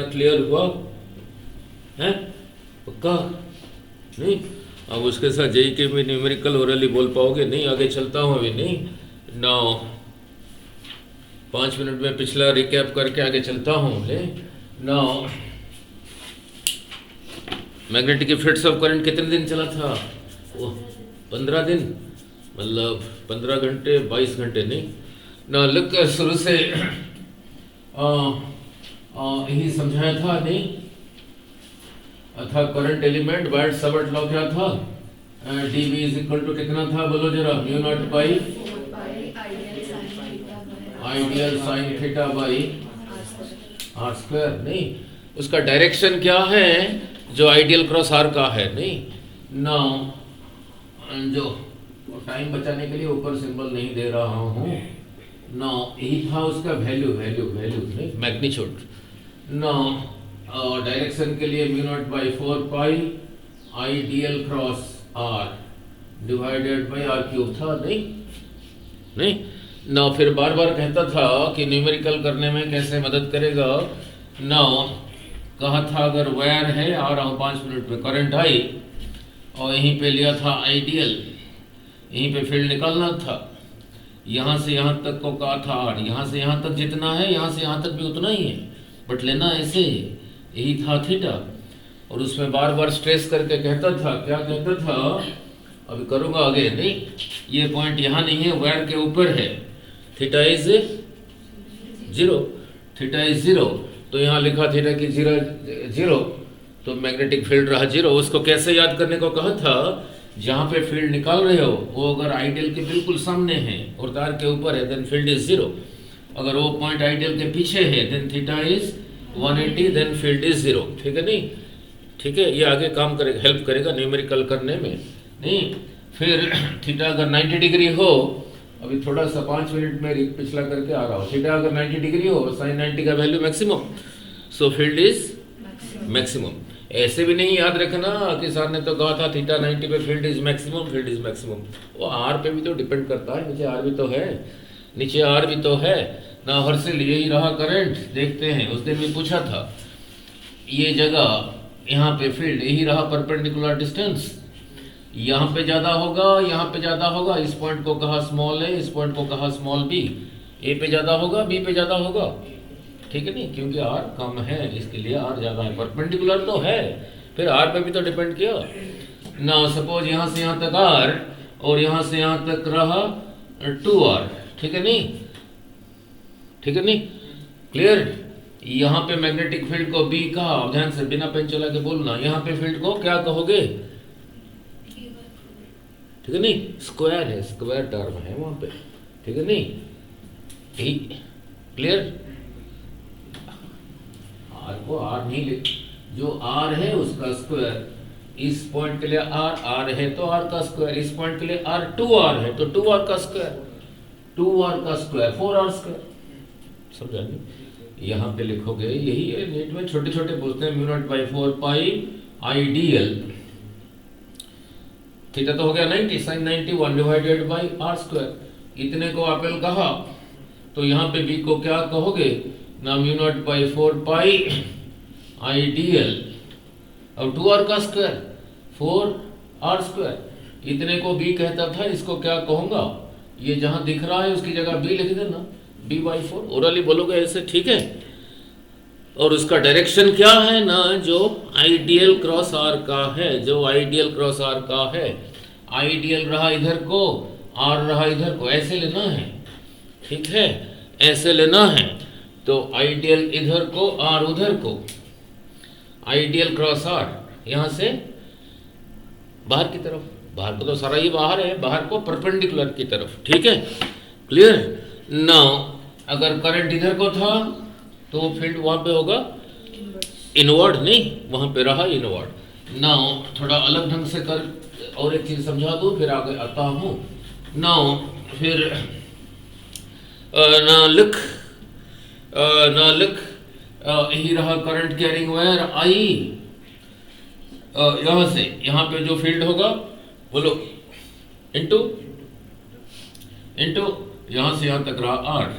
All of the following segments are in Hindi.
क्लियर हुआ है? पक्का? नहीं? अब उसके साथ जेई के भी न्यूमेरिकल ओरली बोल पाओगे? नहीं, आगे चलता हूँ अभी। नहीं, नाउ 5 मिनट में पिछला रिकैप करके आगे चलता हूँ। Now magnetic effects of current कितने दिन चला था? 15 दिन, मतलब 15 घंटे 22 घंटे। नहीं ना, लग कर शुरू से यही समझाया था। नहीं था करंट एलिमेंट वाइट सबट लॉ क्या था? डीवी इज इक्वल टू कितना था? बोलो जरा। Mu naught by I dl sine theta by r square. नहीं, उसका डायरेक्शन क्या है? जो आइडियल क्रॉस आर का है। नहीं ना, जो टाइम बचाने के लिए ऊपर सिंबल नहीं दे रहा हूँ ना, यही था उसका वैल्यू नहीं, मैग्नीट्यूड ना। डायरेक्शन के लिए mu naught by 4 pi I dl cross r divided by r cube था। नहीं ना, फिर बार बार कहता था कि न्यूमेरिकल करने में कैसे मदद करेगा ना। कहा था अगर वायर है, आ रहा हूँ 5 मिनट में, करंट आई और यहीं पे लिया था आइडियल, यहीं पे फील्ड निकालना था। यहाँ से यहाँ तक को कहा था आर, यहाँ से यहाँ तक जितना है यहाँ से यहाँ तक भी उतना ही है, बट लेना ऐसे, यही था थीटा। और उसमें बार बार स्ट्रेस करके कहता था, क्या कहता था, अभी करूँगा आगे। नहीं, ये पॉइंट यहाँ नहीं है, वायर के ऊपर है। थीटा इज 0, थीटा इज 0, तो यहाँ लिखा थीटा की 0, तो मैग्नेटिक फील्ड रहा 0। उसको कैसे याद करने को कहा था? जहाँ पे फील्ड निकाल रहे हो वो अगर आइडियल के बिल्कुल सामने है और तार के ऊपर है, देन फील्ड इज 0। अगर वो पॉइंट आइडियल के पीछे है, then theta is 180, then field is 0। ठीक है? नहीं, ठीक है, ये आगे काम करेगा, हेल्प करेगा न्यूमेरिकल करने में। नहीं, फिर थीटा अगर 90 डिग्री हो, अभी थोड़ा सा 5 मिनट में पिछला करके आ रहा हूँ। थीटा अगर 90 डिग्री हो, साइन 90 का value maximum, so field is maximum. ऐसे भी नहीं याद रखना कि सर ने तो कहा था थीटा 90 पे field is maximum, field is maximum. वो आर पे भी तो डिपेंड करता है, नीचे आर भी तो है, नीचे आर भी तो है ना। हर से यही रहा करंट, देखते हैं, उस दिन भी पूछा था, ये जगह यहाँ पे फील्ड यही रहा, परपेंडिकुलर डिस्टेंस, यहाँ पे ज़्यादा होगा, यहाँ पे ज़्यादा होगा। इस पॉइंट को कहा स्मॉल ए, इस पॉइंट को कहा स्मॉल बी। ए पे ज़्यादा होगा, बी पे ज़्यादा होगा। ठीक है? नहीं, क्योंकि आर कम है इसके लिए आर ज़्यादा है, परपेंडिकुलर तो है, फिर आर पे भी तो डिपेंड किया ना। सपोज यहाँ से यहाँ तक आर और यहाँ से यहाँ तक रहा 2r। ठीक है? नहीं, ठीक है? नहीं, क्लियर? यहाँ पे मैग्नेटिक फील्ड को बी कहा, ध्यान से बिना पेन चला के बोलना। यहाँ पे फील्ड को क्या कहोगे? ठीक है? नहीं, स्क्वायर है, स्क्वायर टर्म है वहां पे। ठीक है? नहीं, यही क्लियर? आर को आर नहीं लिख, जो आर है उसका स्क्वायर, इस पॉइंट के लिए आर है तो आर का स्क्वायर, इस पॉइंट के लिए आर 2r है तो 2r का स्क्वायर, 2r का स्क्वायर 4r स्क्वायर। समझा नहीं? यहाँ पे लिखोगे, यही है नीट में छोटे छोटे पूछते हैं। Mu naught by 4 pi I dl, theta तो हो गया 90, sine 90 1 divided by r square. इतने को अपेल कहा, तो यहाँ पे बी को क्या कहोगे ना? Mu naught by 4 pi ideal और 2r का स्क्वायर 4r स्क्वायर। इतने को बी कहता था, इसको क्या कहूँगा? ये जहाँ दिख रहा है उसकी जगह बी लिख देना, b/4। ओरली बोलोगे ऐसे, ठीक है? और उसका डायरेक्शन क्या है ना? जो आइडियल क्रॉस आर का है, जो आइडियल क्रॉस आर का है। आइडियल रहा इधर को, आर रहा इधर को, ऐसे लेना है। ठीक है? ऐसे लेना है, तो आइडियल इधर को, आर उधर को, आइडियल क्रॉस आर यहाँ से बाहर की तरफ, बाहर को तो सारा ही बाहर है, बाहर को परपेंडिकुलर की तरफ। ठीक है? क्लियर? नाउ अगर करंट इधर को था तो फील्ड वहां पे होगा इनवर्ड, नहीं वहां पे रहा इनवर्ड। नाउ थोड़ा अलग ढंग से कर, और एक चीज समझा दूं, फिर आगे आता हूं। नाउ फिर ना लिख यही रहा करंट कैरिंग वायर आई, यहां से यहां पे जो फील्ड होगा बोलो इनटू यहां से यहां तक रहा आर,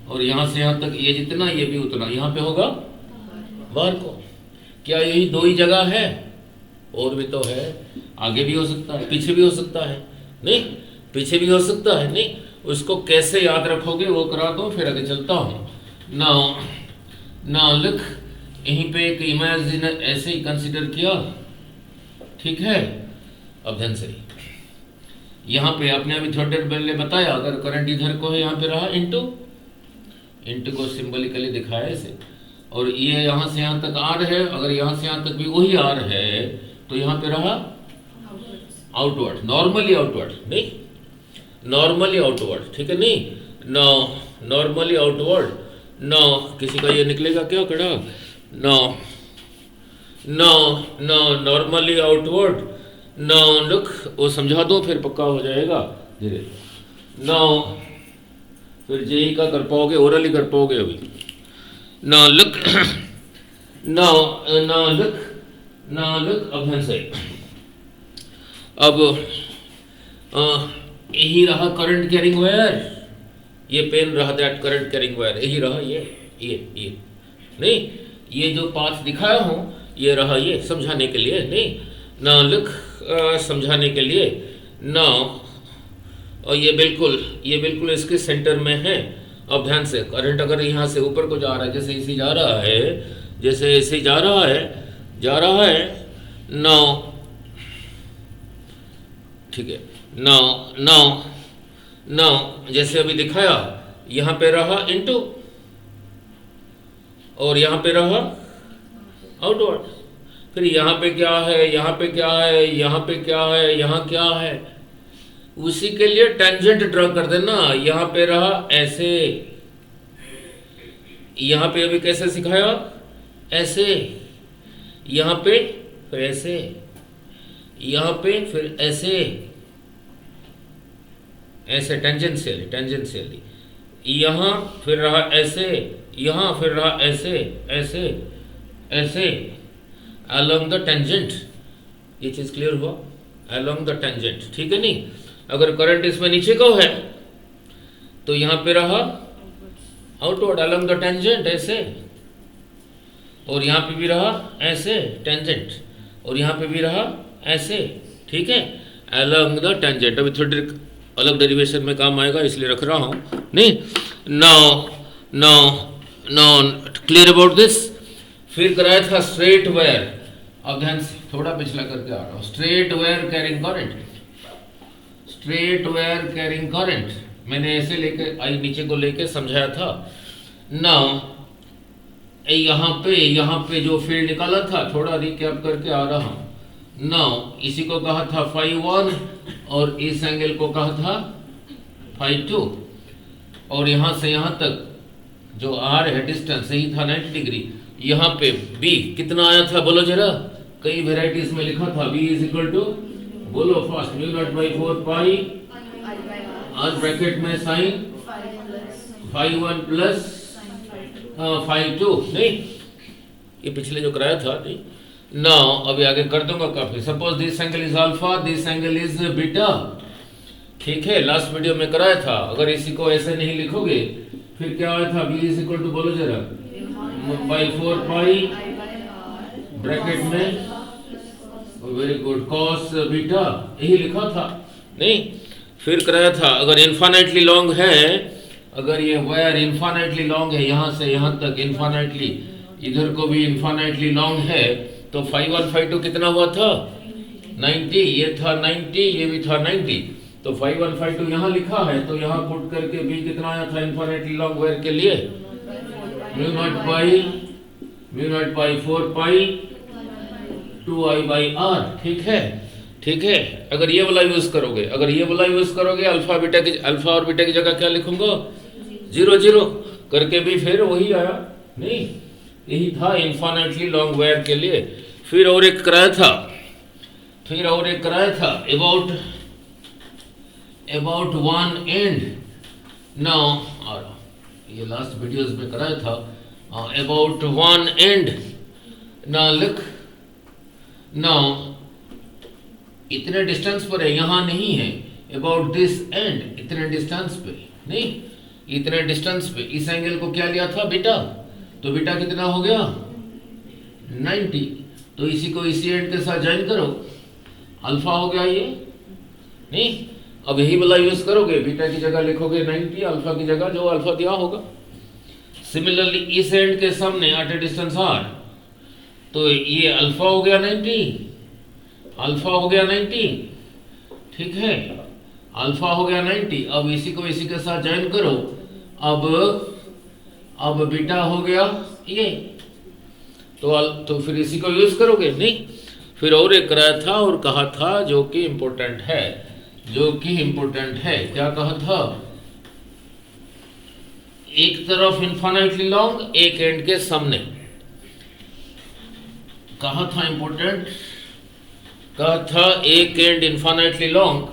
और यहाँ से यहाँ तक ये जितना ये भी उतना, यहाँ पे होगा बाहर को। क्या यही दो ही जगह है? और भी तो है, आगे भी हो सकता है, पीछे भी हो सकता है, नहीं पीछे भी हो सकता है, नहीं उसको कैसे याद रखोगे वो करा दो, फिर आगे चलता हूँ। ना लिख, यहीं पे एक इमेजिन ऐसे ही कंसिडर किया, ठीक है। अब ध्यान से यहाँ पे आपने अभी थोड़ी देर पहले बताया, अगर करंट इधर को है यहाँ पे रहा इंटू को सिंबलिकली दिखाया ऐसे, और ये यहाँ से यहाँ तक आर है, अगर यहाँ से यहाँ तक भी वही आर है तो यहाँ पे रहा आउटवर्ड, नॉर्मली आउटवर्ड, नहीं नॉर्मली आउटवर्ड, ठीक है। नहीं नॉर्मली आउटवर्ड, किसी का ये निकलेगा क्या कड़ा, नॉर्मली आउटवर्ड, लुक, वो समझा दो फिर पक्का हो जाएगा धीरे। फिर जेई का कर पाओगे, ओरली कर पाओगे अभी। लुक अब ध्यान से, अब यही रहा करंट कैरिंग वायर, ये पेन रहा दैट करंट कैरिंग वायर, यही रहा ये नहीं, ये जो पाथ दिखाया हूँ ये रहा, ये समझाने के लिए, नहीं लुक समझाने के लिए। और ये बिल्कुल इसके सेंटर में है। अब ध्यान से, करंट अगर यहाँ से ऊपर को जा रहा है, जैसे इसी जा रहा है, जैसे ऐसे जा रहा है ठीक है। नाउ जैसे अभी दिखाया, यहाँ पे रहा इनटू और यहाँ पे रहा आउटवर्ड, फिर यहाँ पे क्या है, यहाँ पे क्या है, यहाँ पे क्या है, यहाँ क्या है, उसी के लिए टेंजेंट ड्रॉ कर देना। यहाँ पे रहा ऐसे, यहाँ पे अभी कैसे सिखाया, ऐसे, यहाँ पे फिर ऐसे, यहाँ पे फिर ऐसे टेंजेंशियली, यहाँ फिर रहा ऐसे, यहाँ फिर रहा ऐसे along द टेंजेंट। ये चीज़ क्लियर हुआ, along द टेंजेंट, ठीक है। नहीं अगर करंट इसमें नीचे को है तो यहाँ पे रहा आउटवर्ड along द टेंजेंट ऐसे, और यहाँ पे भी रहा ऐसे टेंजेंट, और यहाँ पे भी रहा ऐसे, ठीक है, along द टेंजेंट। अभी थोड़ी अलग डेरिवेशन में काम आएगा इसलिए रख रहा हूँ, नहीं। Now clear about this. फिर कराया था स्ट्रेट वायर, अब ध्यान से थोड़ा पिछला करके आ रहा हूँ। स्ट्रेट वायर कैरिंग करंट, मैंने ऐसे लेके आई नीचे को लेके समझाया था। नाउ यहाँ पे जो फील्ड निकाला था, थोड़ा रिकैप करके आ रहा हूँ। नाउ इसी को कहा था φ1 और इस एंगल को कहा था φ2, और यहाँ से यहाँ तक जो r है डिस्टेंस यही था 90 डिग्री। यहाँ पे b कितना आया था बोलो जरा, कई वेराइटीज में लिखा था b इज इक्वल टू, बोलो फास्ट, μ0/4 पाई और ब्रैकेट में साइन φ1 प्लस φ2, नहीं ये पिछले जो कराया था, नहीं। नाउ अभी आगे कर दूंगा काफी। Suppose this angle is alpha, this angle is beta, ठीक है, लास्ट वीडियो में कराया था। अगर इसी को ऐसे नहीं लिखोगे फिर क्या आया था, b इज इक्वल टू, बोलो जरा, /4 पाई ब्रैकेट में, वेरी गुड, cos बीटा, यही लिखा था, नहीं। फिर कराया था अगर इन्फाइनाइटली लॉन्ग है, अगर ये वायर इन्फाइनाइटली लॉन्ग है, यहाँ से यहाँ तक इन्फाइनाइटली, इधर को भी इन्फाइनाइटली लॉन्ग है, तो φ1 φ2 कितना हुआ था 90, ये था 90, ये भी था 90, तो φ1 φ2 यहाँ लिखा है, तो यहाँ पुट करके b कितना आया था इन्फाइनाइटली लॉन्ग वायर के लिए, μ0/4 पाई 2I/r, ठीक है। अगर ये वाला यूज करोगे, अल्फा और बीटा की जगह क्या लिखूंगा, 0 0 करके भी फिर वही आया, नहीं यही था इन्फाइनाइटली लॉन्ग वायर के लिए। फिर और एक कराया था अबाउट वन एंड, नाउ ये लास्ट वीडियोस में कराया था, about one and. Now look, now इतने डिस्टेंस पर है, यहाँ नहीं है, अबाउट दिस एंड, इतने डिस्टेंस पे, नहीं इतने डिस्टेंस पे, इस एंगल को क्या लिया था बीटा, तो बीटा कितना हो गया 90। तो इसी को इसी एंड के साथ ज्वाइन करो, अल्फा हो गया ये। नहीं, अब यही वाला यूज करोगे, बीटा की जगह लिखोगे 90, अल्फा की जगह जो अल्फा दिया होगा। सिमिलरली इस एंड के सामने एट ए डिस्टेंस आर, तो ये अल्फा हो गया 90, अल्फा हो गया 90, ठीक है, अल्फा हो गया 90। अब इसी को इसी के साथ ज्वाइन करो, अब बीटा हो गया ये, तो फिर इसी को यूज करोगे। नहीं, फिर और एक कराया था और कहा था जो कि इंपॉर्टेंट है, क्या कहा था, एक तरफ इन्फाइनाइटली लॉन्ग, एक एंड के सामने, कहा था इंपॉर्टेंट, कहा था एक एंड इन्फाइनाइटली लॉन्ग।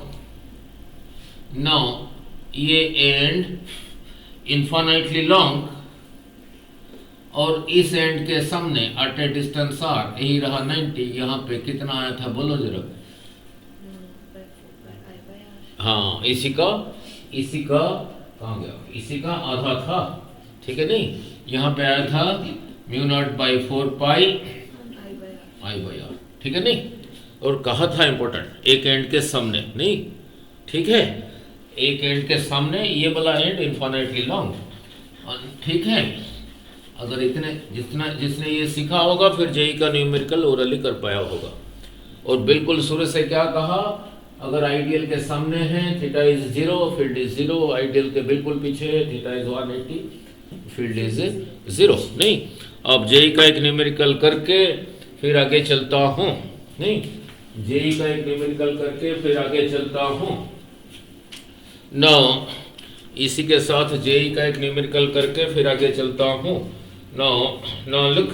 नाउ ये एंड इन्फाइनाइटली लॉन्ग और इस एंड के सामने एट ए डिस्टेंस आर, यही रहा 90। यहाँ पे कितना आया था बोलो जरा। हाँ, इसी का कहाँ गया, इसी का आधा था, ठीक है। नहीं, यहाँ पे आया था mu naught by 4 pi I by r, ठीक है। नहीं, और कहा था इंपॉर्टेंट एक एंड के सामने, नहीं, ठीक है, एक एंड के सामने ये वाला एंड इन्फाइनाइटली लॉन्ग, ठीक है। अगर जिसने ये सीखा होगा फिर जेई का न्यूमेरिकल ओरली कर पाया होगा। और बिल्कुल शुरू से क्या कहा, अगर आइडियल के सामने है theta is 0, field is 0, I dl के बिल्कुल पीछे है थीटा इज 180, फील्ड इज 0। नहीं, अब जेई का एक न्यूमेरिकल करके फिर आगे चलता हूँ। नहीं, जेई का एक न्यूमेरिकल करके फिर आगे चलता हूँ। नाउ इसी के साथ जेई का एक न्यूमेरिकल करके फिर आगे चलता हूँ। नाउ लुक,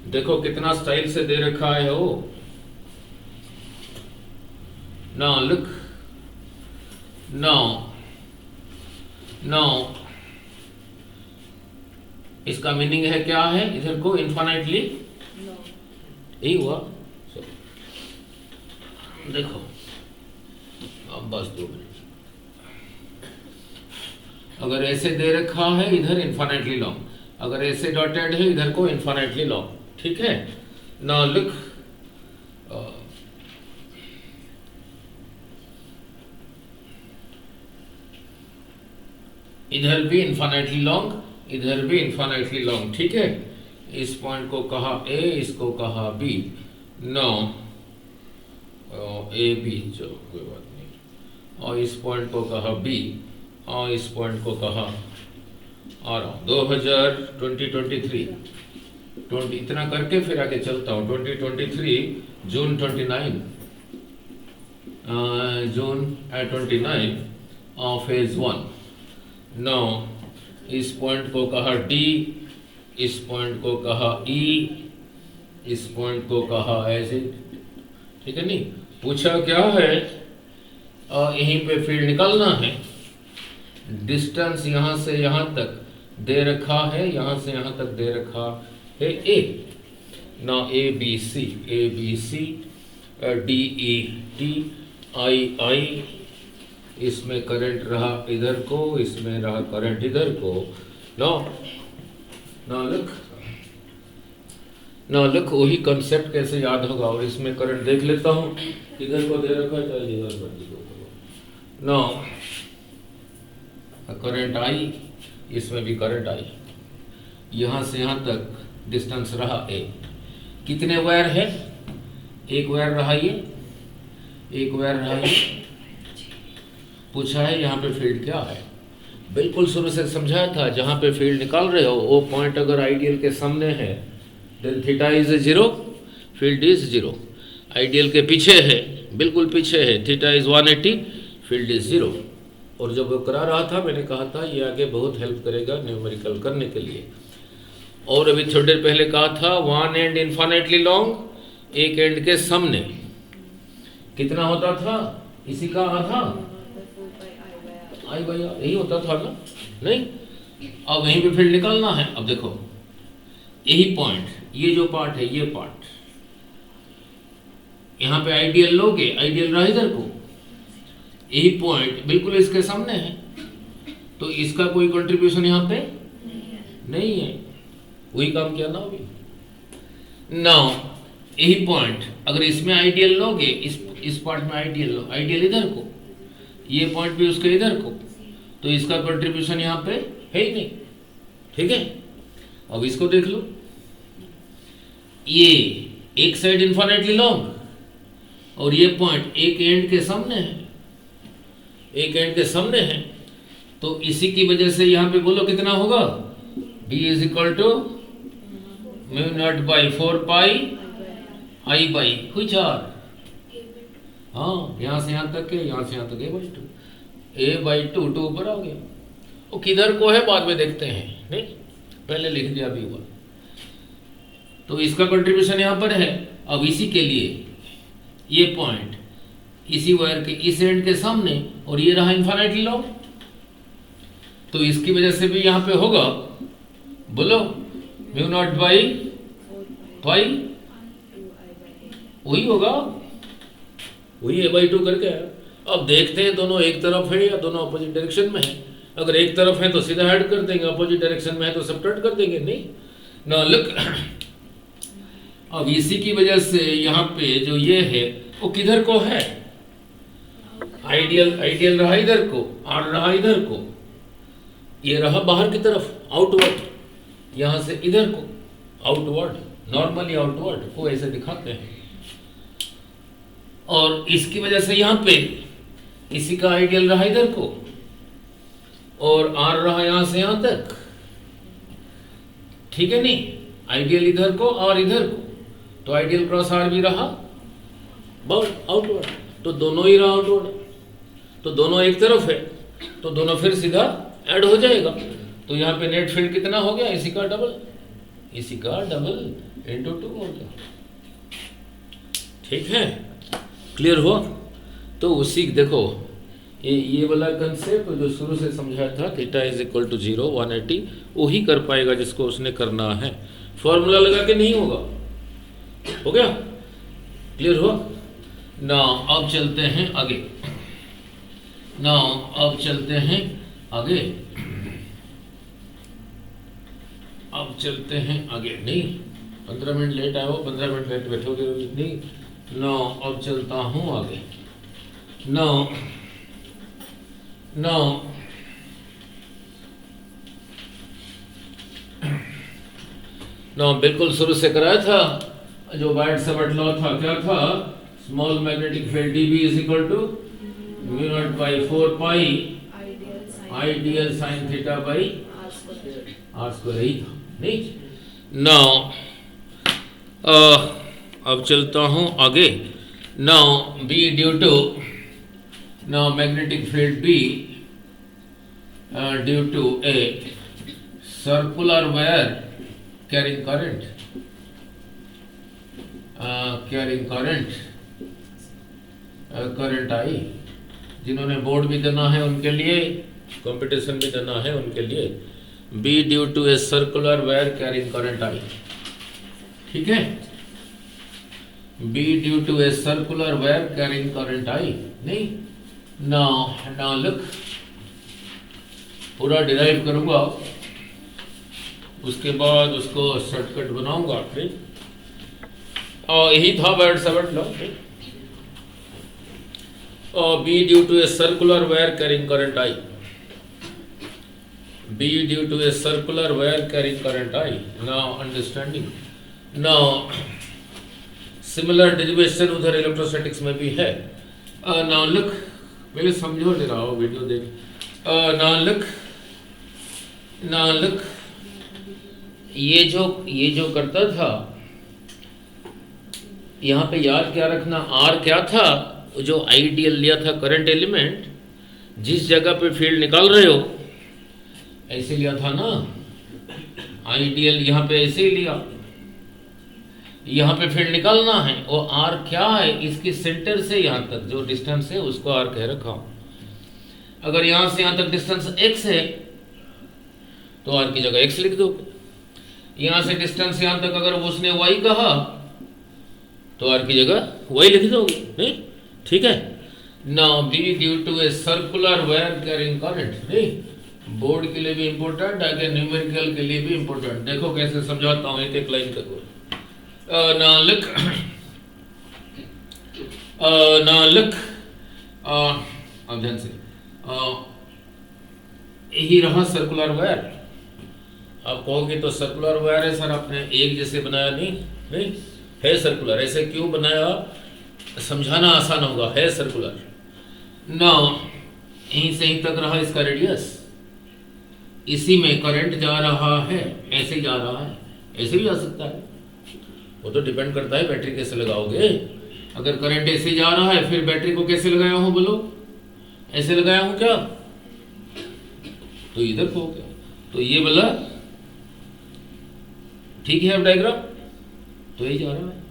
देखो कितना स्टाइल से दे रखा है वो। नाउ लुक, नाउ इसका मीनिंग है क्या है, इधर को इन्फाइनाइटली यही हुआ। देखो अब बस 2 मिनट, अगर ऐसे दे रखा है इधर इन्फाइनाइटली लॉन्ग, अगर ऐसे डॉटेड है इधर को इन्फाइनाइटली लॉन्ग, ठीक है। नाउ लुक, इधर भी इन्फाइनाइटली लॉन्ग, इधर भी इन्फाइनाइटली लॉन्ग, ठीक है। इस पॉइंट को कहा ए, इसको कहा बी। नो ए बी, चलो कोई बात नहीं। और इस पॉइंट को कहा बी, और इस पॉइंट को कहा आ रहा हूँ 2023 इतना करके फिर आगे चलता हूँ। 2023 जून 29 फेज 1। नो इस पॉइंट को कहा डी, इस पॉइंट को कहा ई, इस पॉइंट को कहा एज इट, ठीक है। नहीं, पूछा क्या है, यहीं पे फील्ड निकालना है। डिस्टेंस यहाँ से यहाँ तक दे रखा है, यहाँ से यहाँ तक दे रखा है ए। ना A B C D E T I, इसमें करंट रहा इधर को, इसमें रहा करंट इधर को। ना लुक वही कंसेप्ट कैसे याद होगा। और इसमें करंट देख लेता हूँ, इधर को दे रखा है चाहे इधर को। नो करंट आई, इसमें भी करंट आई, यहाँ से यहाँ तक डिस्टेंस रहा ए। कितने वायर है, एक वायर रहा ये, एक वायर रहा ये। पूछा है यहाँ पे फील्ड क्या है, बिल्कुल शुरू से समझाया था। जहाँ पे फील्ड निकाल रहे हो वो पॉइंट अगर आइडियल के सामने है then theta is 0, field is 0। I dl के पीछे है, बिल्कुल पीछे है, थीटा इज 180, फील्ड इज 0। और जब वो करा रहा था मैंने कहा था ये आगे बहुत हेल्प करेगा न्यूमेरिकल करने के लिए। और अभी थोड़ी देर पहले कहा था वन एंड इन्फाइनाइटली लॉन्ग, एक एंड के सामने कितना होता था, इसी का आधा आई बाई आर, यही होता था ना। नहीं, अब वहीं पे फील्ड निकालना है। अब देखो यही पॉइंट, ये जो पार्ट है, ये पार्ट यहाँ पे आइडियल लोगे, आइडियल रहा इधर को, यही पॉइंट बिल्कुल इसके सामने है, तो इसका कोई कंट्रीब्यूशन यहाँ पे नहीं है। वही काम किया ना अभी। नाउ यही पॉइंट अगर इसमें आइडियल लोगे, इस पार्ट में आइडियल लो, आइडियल इधर को, ये पॉइंट भी उसके इधर को, तो इसका कंट्रीब्यूशन यहाँ पे है ही नहीं। ठीक है, अब इसको देख लो, ये एक साइड इन्फिनिटली लॉन्ग और ये पॉइंट एक एंड के सामने है, एक एंड के सामने है, तो इसी की वजह से यहाँ पे बोलो कितना होगा, b is equal to mu naught by 4 pi I by कुछ और, हाँ यहाँ से यहाँ तक है, यहाँ से यहाँ तक a/2 2 ऊपर आ गया। वो किधर को है बाद में देखते हैं, नहीं पहले लिख दिया अभी हुआ। तो इसका कंट्रीब्यूशन यहाँ पर है। अब इसी के लिए ये पॉइंट इसी वायर के इस एंड के सामने और ये रहा इन्फिनिटली लॉन्ग, तो इसकी वजह से भी यहाँ पे होगा, बोलो म्यू नॉट बाई पाई, वही होगा, वही a/2 करके। अब देखते हैं दोनों एक तरफ है या दोनों अपोजिट डायरेक्शन में है। अगर एक तरफ है तो सीधा ऐड कर देंगे, अपोजिट डायरेक्शन में है तो सब्ट्रैक्ट कर देंगे। नहीं ना लुक, अब इसी की वजह से यहाँ पे जो ये है वो किधर को है, आइडियल रहा इधर को, आर रहा इधर को, ये रहा बाहर की तरफ आउटवर्ड, यहाँ से इधर को आउटवर्ड, नॉर्मली आउटवर्ड को ऐसे दिखाते हैं। और इसकी वजह से यहाँ पे इसी का आइडियल रहा इधर को और आर रहा यहाँ से यहाँ तक। ठीक है, नहीं आइडियल इधर को और इधर को, तो आइडियल क्रॉस आर भी रहा आउटवर्ड, तो दोनों ही रहा आउटवर्ड, तो दोनों एक तरफ है, तो दोनों फिर सीधा ऐड हो जाएगा। तो यहाँ पे नेट फील्ड कितना हो गया, इसी का डबल इंटू 2 हो गया। ठीक है, क्लियर हुआ। तो उसी देखो ये वाला कंसेप्ट जो शुरू से समझाया था, थीटा इज इक्वल टू 0 180, वही कर पाएगा जिसको उसने करना है। फॉर्मूला लगा के नहीं होगा, हो गया, क्लियर हुआ ना। अब चलते हैं आगे, अब चलते हैं आगे, नहीं 15 मिनट लेट आए हो, 15 मिनट लेट बैठोगे नहीं। अब चलता हूं आगे। बिल्कुल शुरू से कराया था, जो बायट-सैवर्ट लॉ था, क्या था, small magnetic field dB is equal to mu naught by 4 pi ideal sine theta by r square, ही था नहीं। अब चलता हूं आगे। B due to magnetic field B due to a circular wire carrying current I. जिन्होंने बोर्ड भी देना है उनके लिए, कंपटीशन भी देना है उनके लिए, B due to a circular wire carrying current I. ठीक है, B due to a circular wire carrying current I. नहीं ना लुक, पूरा डिराइव करूंगा, उसके बाद उसको शॉर्टकट बनाऊंगा। ठीक, और यही था बायट-सैवर्ट law. B due to a circular wire carrying current I. B due to a circular wire carrying current I. Now understanding. Now similar derivation उधर इलेक्ट्रोस्टैटिक्स में भी है। Now look, पहले समझो ले रहा हो वीडियो देख। Now look, ये जो करता था, यहाँ पे याद क्या रखना, R क्या था, जो आइडियल लिया था करंट एलिमेंट, जिस जगह पे फील्ड निकाल रहे हो ऐसे लिया था ना, आइडियल यहाँ पे ऐसे ही लिया, यहाँ पे फील्ड निकालना है, वो आर क्या है, इसके सेंटर से यहाँ तक जो डिस्टेंस है उसको आर कह रखा हूं। अगर यहाँ से यहाँ तक डिस्टेंस x है तो आर की जगह x लिख दो। यहाँ से डिस्टेंस यहाँ तक अगर उसने y कहा तो आर की जगह y लिख दोगे। नहीं, ठीक है। Now B due to a circular wire carrying current. नहीं, बोर्ड के लिए भी इंपॉर्टेंट है, न्यूमेरिकल के लिए भी इंपॉर्टेंट। देखो कैसे समझाता हूँ, एक एक लाइन करो। now look, now look, अब ध्यान से, यही रहा सर्कुलर वायर। आप कहोगे तो सर्कुलर वायर है सर, आपने एक जैसे बनाया, नहीं है सर्कुलर। ऐसे क्यों बनाया, समझाना आसान होगा, है सर्कुलर। नाउ यहीं से यहीं तक रहा इसका रेडियस, इसी में करंट जा रहा है, ऐसे जा रहा है, ऐसे भी जा सकता है, वो तो डिपेंड करता है बैटरी कैसे लगाओगे। अगर करंट ऐसे जा रहा है, फिर बैटरी को कैसे लगाया हूं, बोलो, ऐसे लगाया हूं क्या, तो इधर को हो गया, तो ये बोला ठीक है। अब डायग्राम तो यही जा रहा है,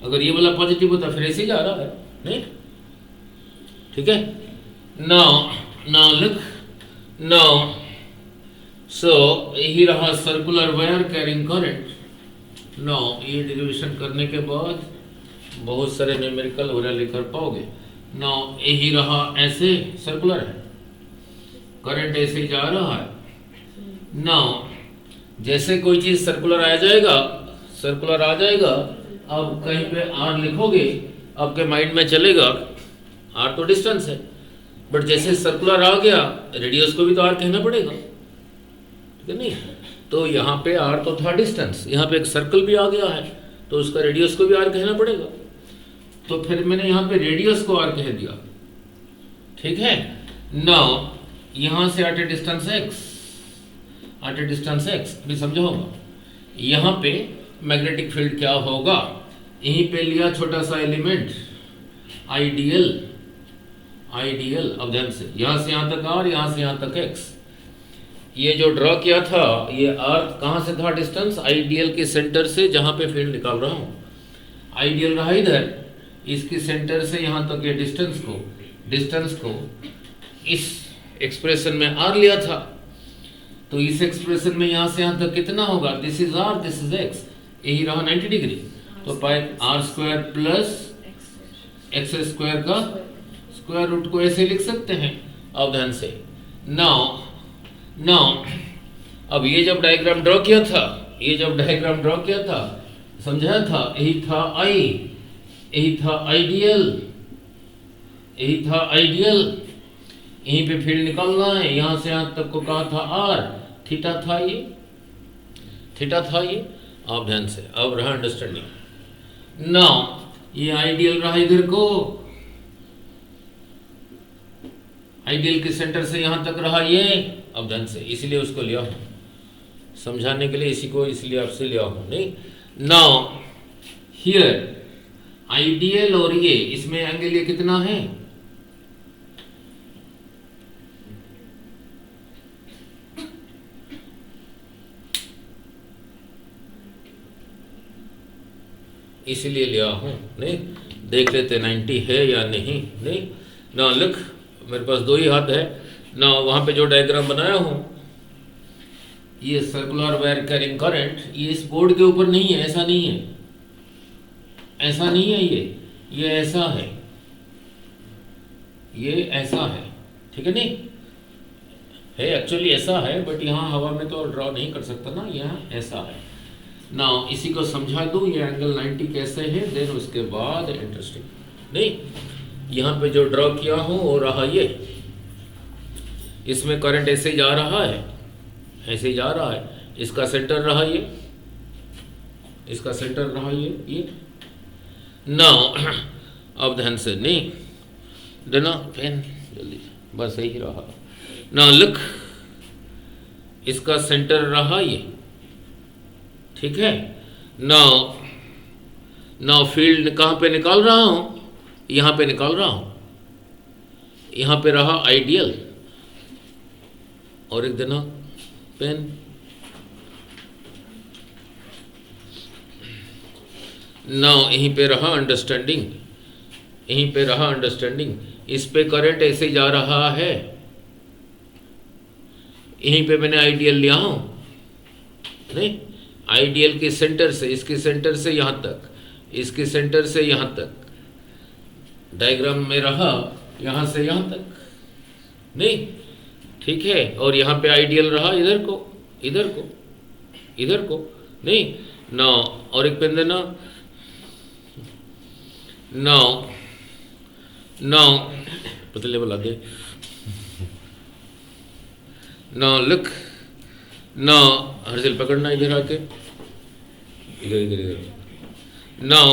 अगर ये वाला पॉजिटिव होता फिर ऐसे ही जा रहा है, नहीं, ठीक है। नाउ लुक, नाउ सो यही रहा circular wire carrying current. Now ये डेरिवेशन करने के बाद बहुत सारे न्यूमेरिकल वगैरह लिख पाओगे। नाउ यही रहा, ऐसे सर्कुलर है, करंट ऐसे ही जा रहा है। नाउ जैसे कोई चीज सर्कुलर आ जाएगा, सर्कुलर आ जाएगा, अब कहीं पे आर लिखोगे, आपके माइंड में चलेगा आर तो डिस्टेंस है, बट जैसे सर्कुलर आ गया, रेडियस को भी तो आर कहना पड़ेगा, ठीक है नहीं। तो यहाँ पे आर तो था डिस्टेंस, यहाँ पे एक सर्कल भी आ गया है, तो उसका रेडियस को भी आर कहना पड़ेगा। तो फिर मैंने यहाँ पे रेडियस को आर कह दिया, ठीक है। नाउ यहाँ से आटे डिस्टेंस एक्स, आटे डिस्टेंस एक्स भी समझा होगा। यहाँ पे मैग्नेटिक फील्ड क्या होगा, यहीं पे लिया छोटा सा एलिमेंट आइडियल, आइडियल। अब ध्यान से, यहाँ से यहाँ तक आर, यहाँ से यहाँ तक एक्स। ये जो ड्रॉ किया था, ये आर कहाँ से था डिस्टेंस, आइडियल के सेंटर से, जहाँ पे फील्ड निकाल रहा हूँ। आइडियल रहा इधर, इसके सेंटर से यहाँ तक ये डिस्टेंस को इस एक्सप्रेशन में आर लिया था, तो इस एक्सप्रेशन में यहाँ से यहाँ तक कितना होगा, this is r, this is x, यही रहा 90 डिग्री। तो pi r square plus x square का स्क्वायर रूट को ऐसे लिख सकते हैं। अब ध्यान से, नाउ अब ये जब डायग्राम ड्रॉ किया था, ये जब डायग्राम ड्रॉ किया था, समझाया था, यही था आई, यही था आइडियल, यही था आइडियल। यहीं पे फील्ड निकालना है, यहाँ से यहाँ तक को कहा था आर, थीटा था ये, थीटा था ये। अब ध्यान से, अब रहा अंडरस्टैंडिंग। नाउ ये आइडियल रहा इधर को, आइडियल के सेंटर से यहाँ तक रहा ये। अब ध्यान से, इसलिए उसको लिया हूँ समझाने के लिए, इसी को इसलिए आपसे लिया हूँ, नहीं। नाउ हियर आइडियल और ये, इसमें एंगल ये कितना है, इसलिए लिया हूँ, नहीं। देख लेते 90 है या नहीं। ना लुक, मेरे पास दो ही हाथ है ना, वहाँ पे जो डायग्राम बनाया हूँ, ये सर्कुलर वायर कैरिंग करंट, ये इस बोर्ड के ऊपर नहीं है, ऐसा नहीं है, ऐसा नहीं है, ये ऐसा है, ये ऐसा है, ठीक है नहीं, है एक्चुअली ऐसा है, बट यहाँ हवा में तो ड्रॉ नहीं कर सकता ना, यहाँ ऐसा है। नाउ इसी को समझा दूँ, ये एंगल 90 कैसे है, देन उसके बाद इंटरेस्टिंग, नहीं। यहाँ पे जो ड्रॉ किया हूँ वो रहा ये, इसमें करंट ऐसे ही जा रहा है, ऐसे ही जा रहा है, इसका सेंटर रहा ये, इसका सेंटर रहा ये। नाउ अब ध्यान से, नहीं देना पेन जल्दी, बस यही रहा। नाउ लुक, इसका सेंटर रहा ये, ठीक है। नाउ फील्ड कहाँ पे निकाल रहा हूँ, यहाँ पे निकाल रहा हूँ, यहाँ पे रहा आइडियल, और एक देना पेन। नाउ यहीं पे रहा अंडरस्टैंडिंग, यहीं पे रहा अंडरस्टैंडिंग। इस पे करंट ऐसे जा रहा है, यहीं पे मैंने आइडियल लिया हूँ, नहीं। आइडियल के सेंटर से, इसके सेंटर से यहाँ तक, इसके सेंटर से यहाँ तक, डायग्राम में रहा यहाँ से यहाँ तक, नहीं, ठीक है। और यहाँ पे आइडियल रहा इधर को, इधर को, इधर को, नहीं। नाउ और एक पेन देना। नाउ नाउ पतले वाला दे। Now look. नाउ हर्षिल पकड़ना इधर आके, इधर इधर इधर। नाउ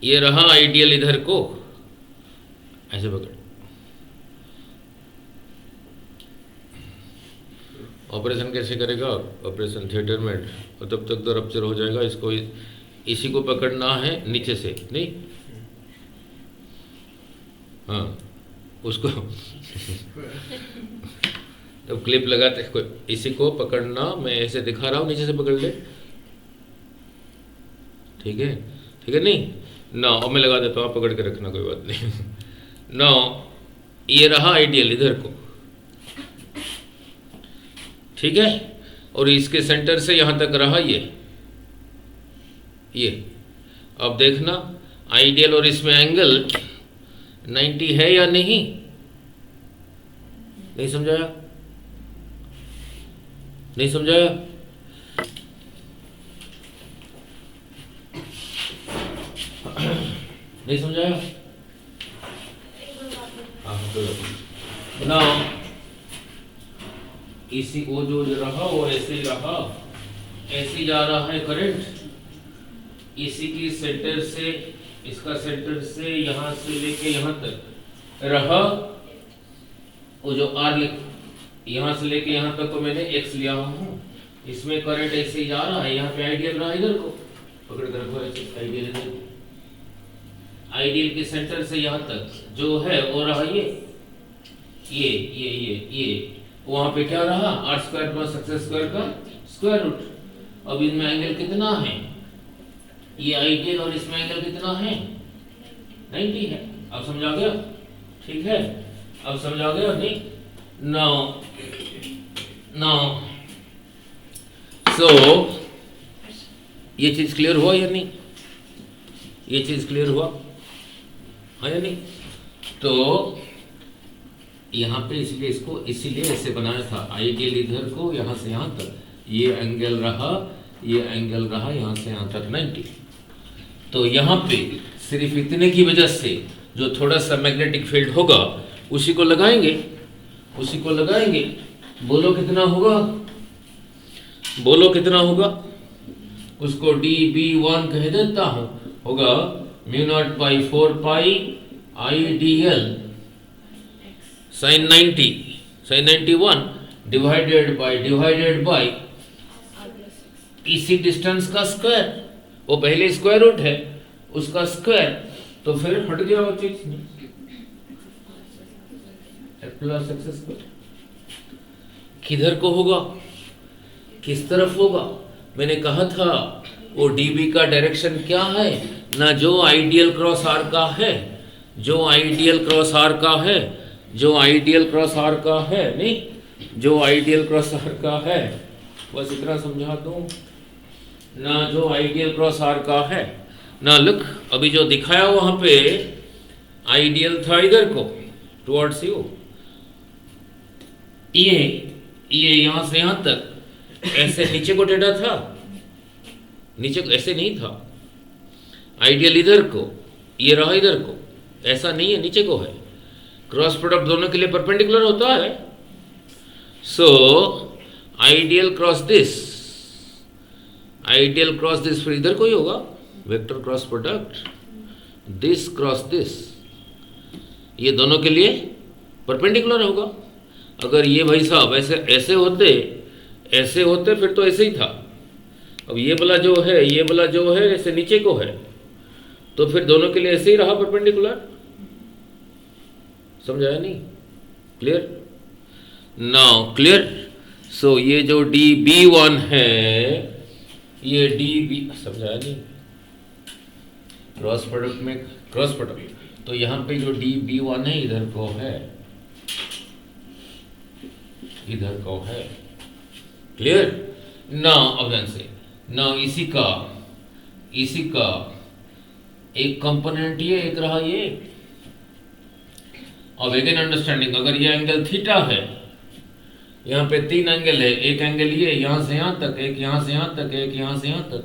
ये रहा आइडियल, इधर को ऐसे पकड़। ऑपरेशन कैसे करेगा? ऑपरेशन थिएटर में, और तब तक तो रप्चर हो जाएगा। इसको इसी को पकड़ना है नीचे से, नहीं हाँ उसको तो क्लिप लगाते इसी को पकड़ना, मैं ऐसे दिखा रहा हूँ, नीचे से पकड़ ले, ठीक है? ठीक है नहीं ना, और मैं लगा देता हूँ, आप पकड़ के रखना, कोई बात नहीं। ना ये रहा आइडियल इधर को, ठीक है? और इसके सेंटर से यहां तक रहा ये। अब देखना आइडियल और इसमें एंगल 90 है या नहीं? नहीं समझाया? नहीं समझाया? नहीं समझाया? ना इसी वो जो रहा वो ऐसे ही रहा, ऐसे ही जा रहा है करंट इसी की सेंटर से, इसका सेंटर से यहां से लेके यहां तक रहा। वो जो आर यहां से लेके यहां तक को मैंने एक्स लिया हूं, इसमें करंट ऐसे ही जा रहा है। यहाँ पे आइडियल रहा, इधर को पकड़ कर रखो ऐसे, आइडियल इधर, आइडियल के सेंटर से यहां तक जो है वो रहा ये वहां पे क्या रहा? R square plus x square का स्क्वायर रूट। अब इनमें एंगल कितना है? ये आइडियल और इसमें एंगल कितना है? 90 है। अब समझा गया? ठीक है, अब समझा गया नहीं? नाउ सो ये चीज क्लियर हुआ या नहीं? ये चीज क्लियर हुआ हाँ या नहीं? तो यहाँ पे इसलिए इसको इसीलिए ऐसे बनाया था, आइडियल इधर को यहाँ से यहाँ तक, ये एंगल रहा, ये एंगल रहा यहाँ से यहाँ तक 90। तो यहाँ पे सिर्फ इतने की वजह से जो थोड़ा सा मैग्नेटिक फील्ड होगा उसी को लगाएंगे, उसी को लगाएंगे। बोलो कितना होगा? बोलो कितना होगा? उसको dB1 कह देता हूँ, होगा μ0/4 पाई आइडियल sin 91 डिवाइडेड बाय इसी डिस्टेंस का स्क्वायर। वो पहले स्क्वायर रूट है उसका स्क्वायर, तो फिर हट गया वो चीज प्लस एक्स स्क्वायर। किधर को होगा? किस तरफ होगा? मैंने कहा था वो डीबी का डायरेक्शन क्या है ना, जो आइडियल क्रॉस आर का है, जो आइडियल क्रॉस आर का है, जो आइडियल क्रॉस आर का है, नहीं जो आइडियल क्रॉस आर का है, बस इतना समझा दूं ना, जो आइडियल क्रॉस आर का है ना। लुक अभी जो दिखाया वहां पे आइडियल था इधर को टुवर्ड्स यू, ये यहां से यहां तक ऐसे नीचे को टेढ़ा था, नीचे को ऐसे नहीं था। आइडियल इधर को, ये रहा इधर को, ऐसा नहीं है, नीचे को है। क्रॉस प्रोडक्ट दोनों के लिए परपेंडिकुलर होता है। So ideal cross this, ideal cross this फिर इधर को ही होगा, vector cross product this cross this, ये दोनों के लिए परपेंडिकुलर होगा। अगर ये भाई साहब ऐसे होते फिर तो ऐसे ही था। अब ये वाला जो है, ये वाला जो है ऐसे नीचे को है, तो फिर दोनों के लिए ऐसे ही रहा परपेंडिकुलर। समझाया नहीं? क्लियर? Now clear? सो ये जो dB1 है, ये dB, समझाया नहीं? क्रॉस प्रोडक्ट में क्रॉस प्रोडक्ट, तो यहाँ पे जो dB1 है इधर को है, इधर को है। क्लियर? नाउ अब ध्यान से, नाउ इसी का एक कंपोनेंट ये, एक रहा ये। अब अगेन अंडरस्टैंडिंग, अगर ये एंगल थीटा है, यहाँ पे 3 एंगल है, एक एंगल ये यहां से यहां तक, एक यहां से यहां तक, एक यहां से यहां तक,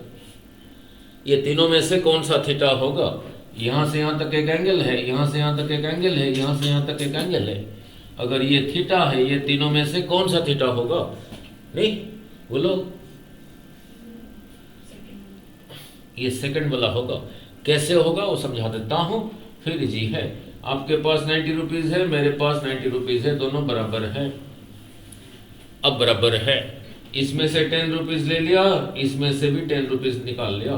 ये तीनों में से कौन सा थीटा होगा? यहाँ से यहाँ तक एक एंगल है, यहाँ से यहाँ तक एक एंगल है, यहाँ से यहाँ तक एक एंगल है। अगर ये थीटा है, ये तीनों में से कौन सा थीटा होगा? नहीं बोलो, ये सेकंड वाला होगा। कैसे होगा वो समझा देता हूँ, फिर जी है। आपके पास 90 रुपीज़ है, मेरे पास 90 रुपीज़ है, दोनों बराबर है। अब बराबर है, इसमें से 10 रुपीज़ ले लिया, इसमें से भी 10 रुपीज़ निकाल लिया,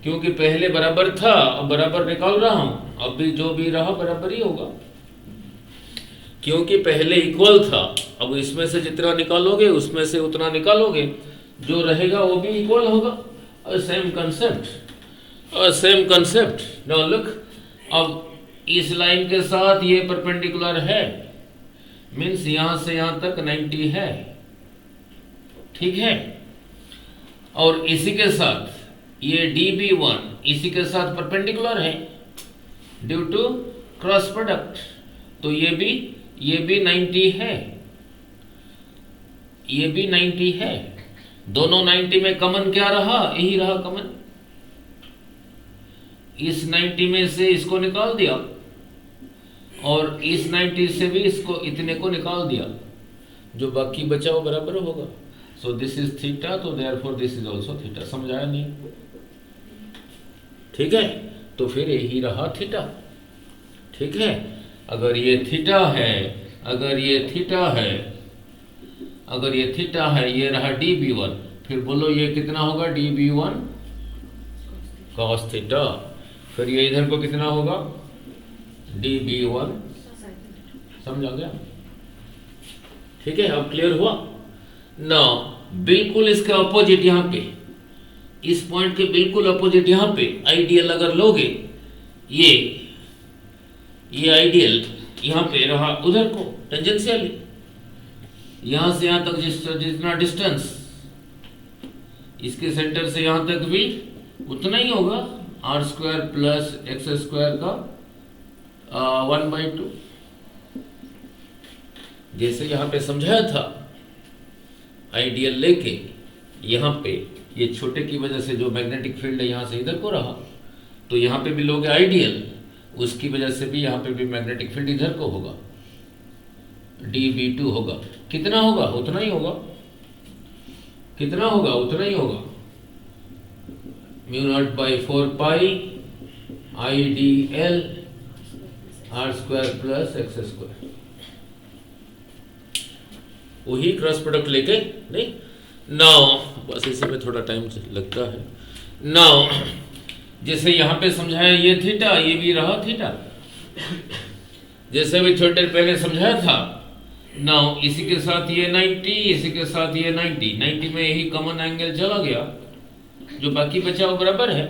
क्योंकि पहले बराबर था, अब बराबर निकाल रहा हूँ, अब भी जो भी रहा बराबर ही होगा, क्योंकि पहले इक्वल था। अब इसमें से जितना निकालोगे उसमें से उतना निकालोगे, जो रहेगा वो भी इक्वल होगा। Same concept, same concept. Now look, अब इस लाइन के साथ ये परपेंडिकुलर है, मीन्स यहां से यहां तक 90 है, ठीक है। और इसी के साथ ये dB1 इसी के साथ परपेंडिकुलर है ड्यू टू क्रॉस प्रोडक्ट, तो ये भी 90 है, ये भी 90 है। दोनों 90 में कॉमन क्या रहा? यही रहा कॉमन। इस 90 में से इसको निकाल दिया और इस 90 से भी इसको इतने को निकाल दिया, जो बाकी बचा वो बराबर होगा। सो दिस इज थीटा, तो therefore this is also theta. समझ आया नहीं? ठीक है, तो फिर यही रहा थीटा, ठीक है। अगर ये थीटा है, अगर ये थीटा है, अगर ये थीटा है, ये रहा dB1, फिर बोलो ये कितना होगा? dB1 cos theta. फिर ये इधर को कितना होगा? dB1। समझ आ गया? ठीक है, अब क्लियर हुआ ना? बिल्कुल इसका अपोजिट यहाँ पे, इस पॉइंट के बिल्कुल अपोजिट यहाँ पे आइडियल अगर लोगे, ये आइडियल यहाँ पे रहा उधर को टेंजेंशियल, यहाँ से यहाँ तक जितना डिस्टेंस, इसके सेंटर से यहाँ तक भी उतना ही होगा, r² प्लस x² का 1/2। जैसे यहाँ पे समझाया था, आइडियल लेके यहाँ पे ये छोटे की वजह से जो मैग्नेटिक फील्ड है यहाँ से इधर को रहा, तो यहाँ पे भी लोगे आइडियल, उसकी वजह से भी यहाँ पे भी मैग्नेटिक फील्ड इधर को होगा, dB2 होगा। कितना होगा? उतना ही होगा। कितना होगा? उतना ही होगा, μ0/4 पाई IDL r² प्लस x²। वही क्रॉस प्रोडक्ट लेके, नहीं नाउ, बस इसी में थोड़ा टाइम लगता है। नाउ जैसे यहाँ पे समझाया ये थीटा, ये भी रहा थीटा, जैसे भी थोड़ी देर पहले समझाया था। नाउ इसी के साथ ये 90, इसी के साथ ये 90 में यही कॉमन एंगल चला गया, जो बाकी बचा वो बराबर है।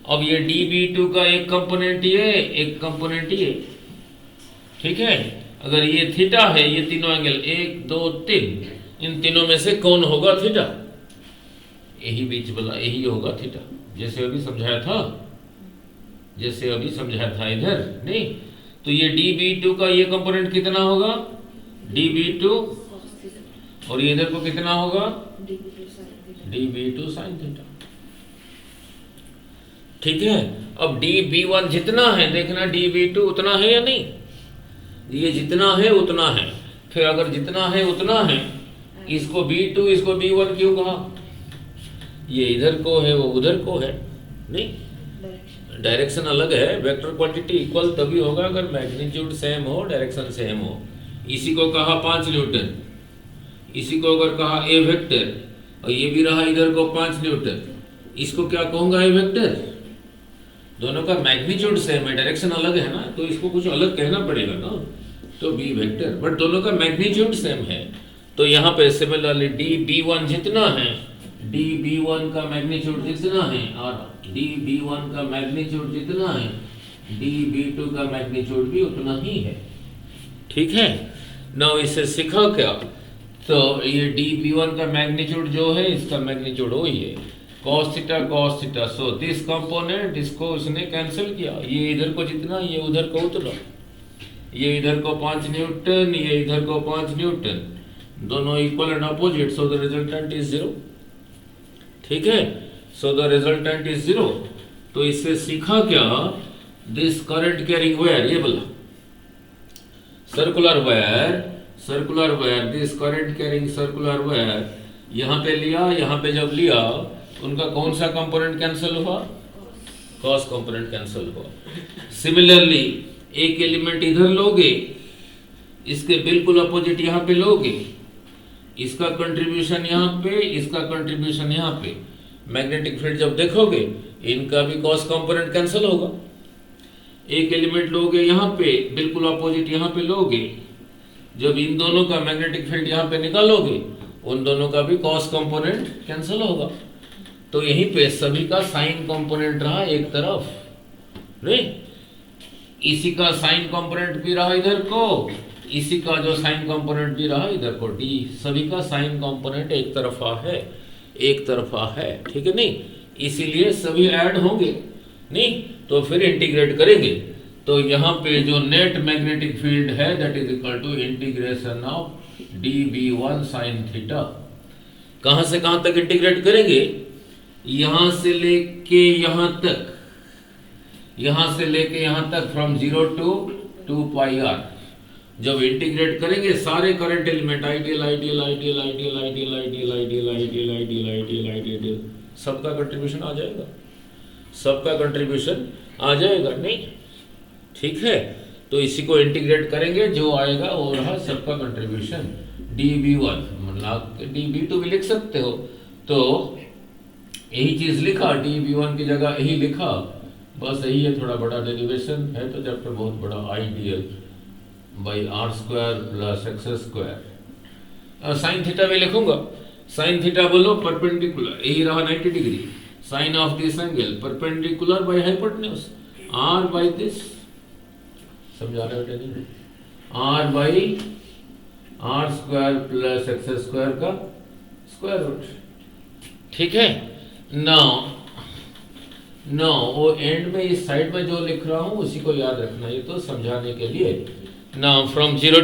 अब ये dB2 का एक कंपोनेंट ये, एक कंपोनेंट ये, ठीक है। अगर ये थीटा है, ये तीनों एंगल 1 2 3, इन तीनों में से कौन होगा थीटा? यही बीच वाला, यही होगा थीटा, जैसे अभी समझाया था, जैसे अभी समझाया था इधर, नहीं। तो ये dB2 का ये कंपोनेंट कितना होगा? dB2, और ये इधर को कितना होगा? dB2 sin थीटा, ठीक है। अब dB1 जितना है, देखना dB2 उतना है या नहीं, ये जितना है उतना है। फिर अगर जितना है उतना है, इसको B2 इसको B1 क्यों कहा? ये इधर को है, वो उधर को है, नहीं, डायरेक्शन अलग है। वेक्टर क्वांटिटी इक्वल तभी होगा अगर मैग्नीट्यूड सेम हो, डायरेक्शन सेम हो। इसी को कहा 5 न्यूटन, इसी को अगर कहा ए वेक्टर, और ये भी रहा इधर को 5 न्यूटन, इसको क्या कहूँगा? ए वेक्टर। दोनों का मैग्नीट्यूड सेम है, डायरेक्शन अलग है ना, तो इसको कुछ अलग कहना पड़ेगा ना, तो बी वेक्टर, बट दोनों का मैग्नीट्यूड सेम है। तो यहाँ पे सिमिलरली dB1 जितना है, dB1 का मैग्नीट्यूड जितना है, और dB1 का मैग्नीट्यूड जितना है, dB2 का मैग्नीट्यूड भी उतना ही है, ठीक है। नाउ इसे सीखा क्या? तो ये dB1 का मैग्नीट्यूड जो है, इसका मैग्नीट्यूड वही है, cos theta. So this component, इसको उसने कैंसिल किया, ये इधर को जितना, ये उधर को उतना, ये इधर को 5 न्यूटन, ये इधर को 5 न्यूटन, दोनों equal and opposite, so the resultant is 0, ठीक है। So the resultant is 0। तो इससे सीखा क्या, दिस करंट कैरिंग वायर, ये बोला circular wire, this current carrying circular wire, यहां पे लिया, यहां पे जब लिया उनका कौन सा कंपोनेंट कैंसिल हुआ, कॉस कंपोनेंट कैंसिल हुआ। सिमिलरली एक एलिमेंट इधर लोगे, इसके बिल्कुल अपोजिट यहां पे लोगे, इसका कंट्रीब्यूशन यहां पे, इसका कंट्रीब्यूशन यहां पे, मैग्नेटिक फील्ड जब देखोगे इनका भी कॉस कंपोनेंट कैंसिल होगा। एक एलिमेंट लोगे यहां पे, बिल्कुल अपोजिट यहां पे लोगे, जब इन दोनों का मैग्नेटिक फील्ड यहां पे निकालोगे उन दोनों का भी कॉस कंपोनेंट कैंसिल होगा। तो यहीं पे सभी का साइन कंपोनेंट रहा एक तरफ, नहीं, इसी का साइन कंपोनेंट भी रहा इधर को, इसी का जो साइन कंपोनेंट भी रहा इधर को, डी, सभी का साइन कंपोनेंट एक तरफा है, ठीक है, नहीं, इसीलिए सभी ऐड होंगे, नहीं, तो फिर इंटीग्रेट करेंगे। तो यहाँ पे जो नेट मैग्नेटिक फील्ड है that is equal to integration of dv1 sin theta. कहां से कहां तक इंटीग्रेट करेंगे, यहां से लेके यहां तक, यहां से लेके यहां तक, फ्रॉम 0 to 2 पाई r। जब इंटीग्रेट करेंगे सारे करंट एलिमेंट, आइडियल, सबका कंट्रीब्यूशन आ जाएगा, नहीं, ठीक है। तो इसी को इंटीग्रेट करेंगे, जो आएगा वो रहा सबका कंट्रीब्यूशन dv1, मतलब dv2 भी लिख सकते हो। तो यही चीज लिखा, dv1 की जगह यही लिखा, बस यही है, थोड़ा बड़ा डेरिवेशन है तो चैप्टर बहुत बड़ा, I dl by r square plus x square. Sine theta भी लिखूंगा, साइन थीटा बोलो परपेंडिकुलर, यही रहा 90 degree, sine of this angle perpendicular by hypotenuse r by this, समझा रहे हो नहीं, r by r square plus x square का स्क्वायर रूट, ठीक है। नो वो एंड में इस साइड में जो लिख रहा हूं उसी को याद रखना, ये तो समझाने के लिए। Now from 0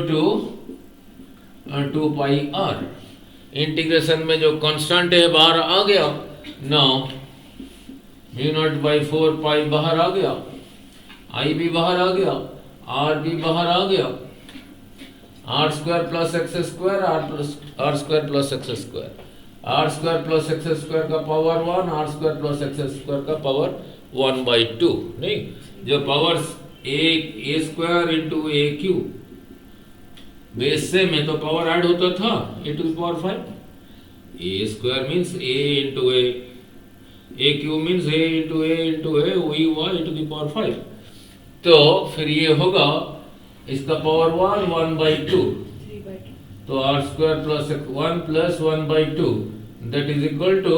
to 2 pi r, integration में जो कांस्टेंट है बाहर आ गया, now mu naught by 4 pi बाहर आ गया, आई भी बाहर आ गया, आर भी बाहर आ गया, r square plus x square, r square plus x square, r square plus x square का power 1, r square plus x square का पावर 1/2, नहीं, जो powers a square into a cube, base से में तो पावर ऐड होता था a to the power 5, a square means a into a cube means a into a, वही हुआ ए टू द पावर 5। तो फिर ये होगा इसका पावर 1/2, तो r square plus 1 plus 1/2 that is equal to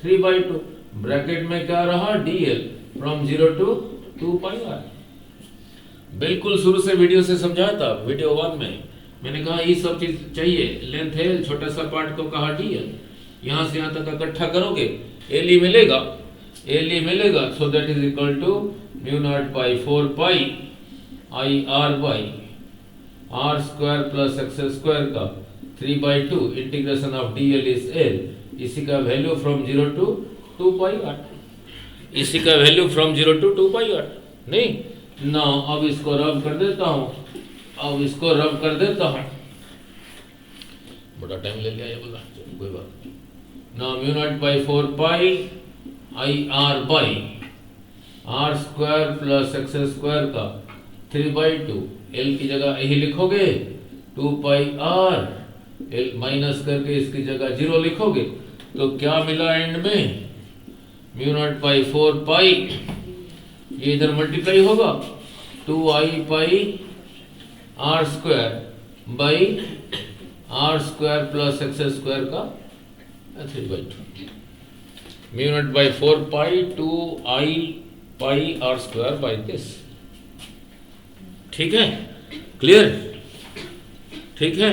3/2। Bracket में क्या रहा, dl from 0 to 2 pi r। बिल्कुल शुरू से वीडियो से समझाया था, वीडियो 1 में मैंने कहा ये सब चीज चाहिए, लेंथ है, छोटा सा पार्ट को कहा dl, यहां से यहां तक इकट्ठा करोगे एल मिलेगा, so that is equal to mu naught by 4 pi I r by r square plus x square का 3/2, integration of dl is l, इसी का value from 0 to 2 pi r, इसी का value from 0 to 2 pi r, नहीं। ना अब इसको रब कर देता हूं, बड़ा टाइम ले लिया ये बोला, कोई बात नहीं। ना mu naught by 4 pi I r by r square plus x square का 3/2, एल की जगह यही लिखोगे 2 पाई आर, एल माइनस करके इसकी जगह 0 लिखोगे, तो क्या मिला एंड में, म्यू नॉट बाई 4 पाई, ये इधर मल्टीप्लाई होगा 2i pi r square by r square plus x square का 3/2, mu naught by 4 pi 2i pi r square by this, ठीक है, क्लियर, ठीक है।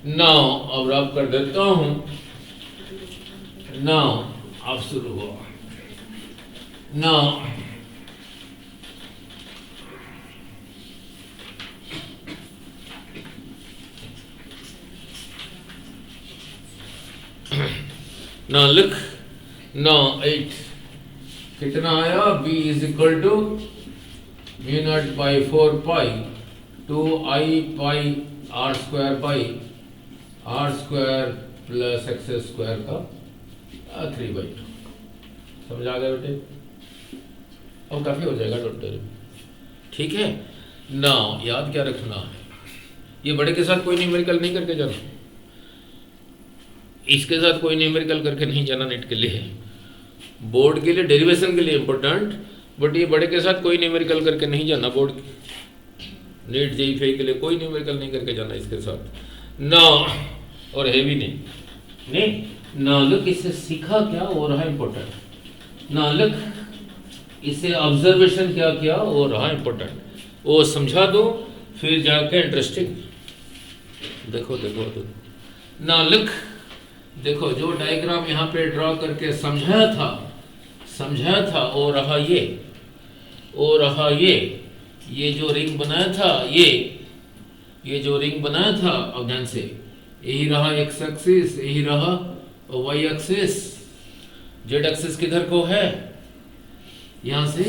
नाउ अब रब कर देता हूं, नाउ अब शुरू हुआ, नाउ ना लिख, ना 8 कितना आया, b is equal to mu naught by 4 pi 2i pi r square by r square plus x square का 3/2। समझ आ गया बेटे? अब काफी हो जाएगा टोटल। ठीक है ना, याद क्या रखना है, ये बड़े के साथ कोई न्यूमेरिकल नहीं करके जाना, इसके साथ कोई न्यूमेरिकल करके नहीं जाना नेट के लिए, बोर्ड के लिए डेरिवेशन के लिए इंपॉर्टेंट, बट ये बड़े के साथ कोई न्यूमेरिकल करके नहीं जाना, बोर्ड नेट जेईई के लिए कोई न्यूमेरिकल नहीं करके जाना इसके साथ ना, और हैवी नहीं ना लुक। इससे सीखा क्या हो रहा है इंपॉर्टेंट, ना लुक इससे ऑब्जर्वेशन क्या किया हो रहा है इंपॉर्टेंट, वो समझा दो फिर जाके इंटरेस्टिंग। देखो देखो देखो ना लुक, देखो जो डायग्राम यहाँ पे ड्रॉ करके समझाया था वो रहा ये, वो रहा ये जो रिंग बनाया था, ये जो रिंग बनाया था, अब ध्यान से, यही रहा एक्स एक्सिस, यही रहा वाई एक्सिस, जेड एक्सिस किधर को है, यहां से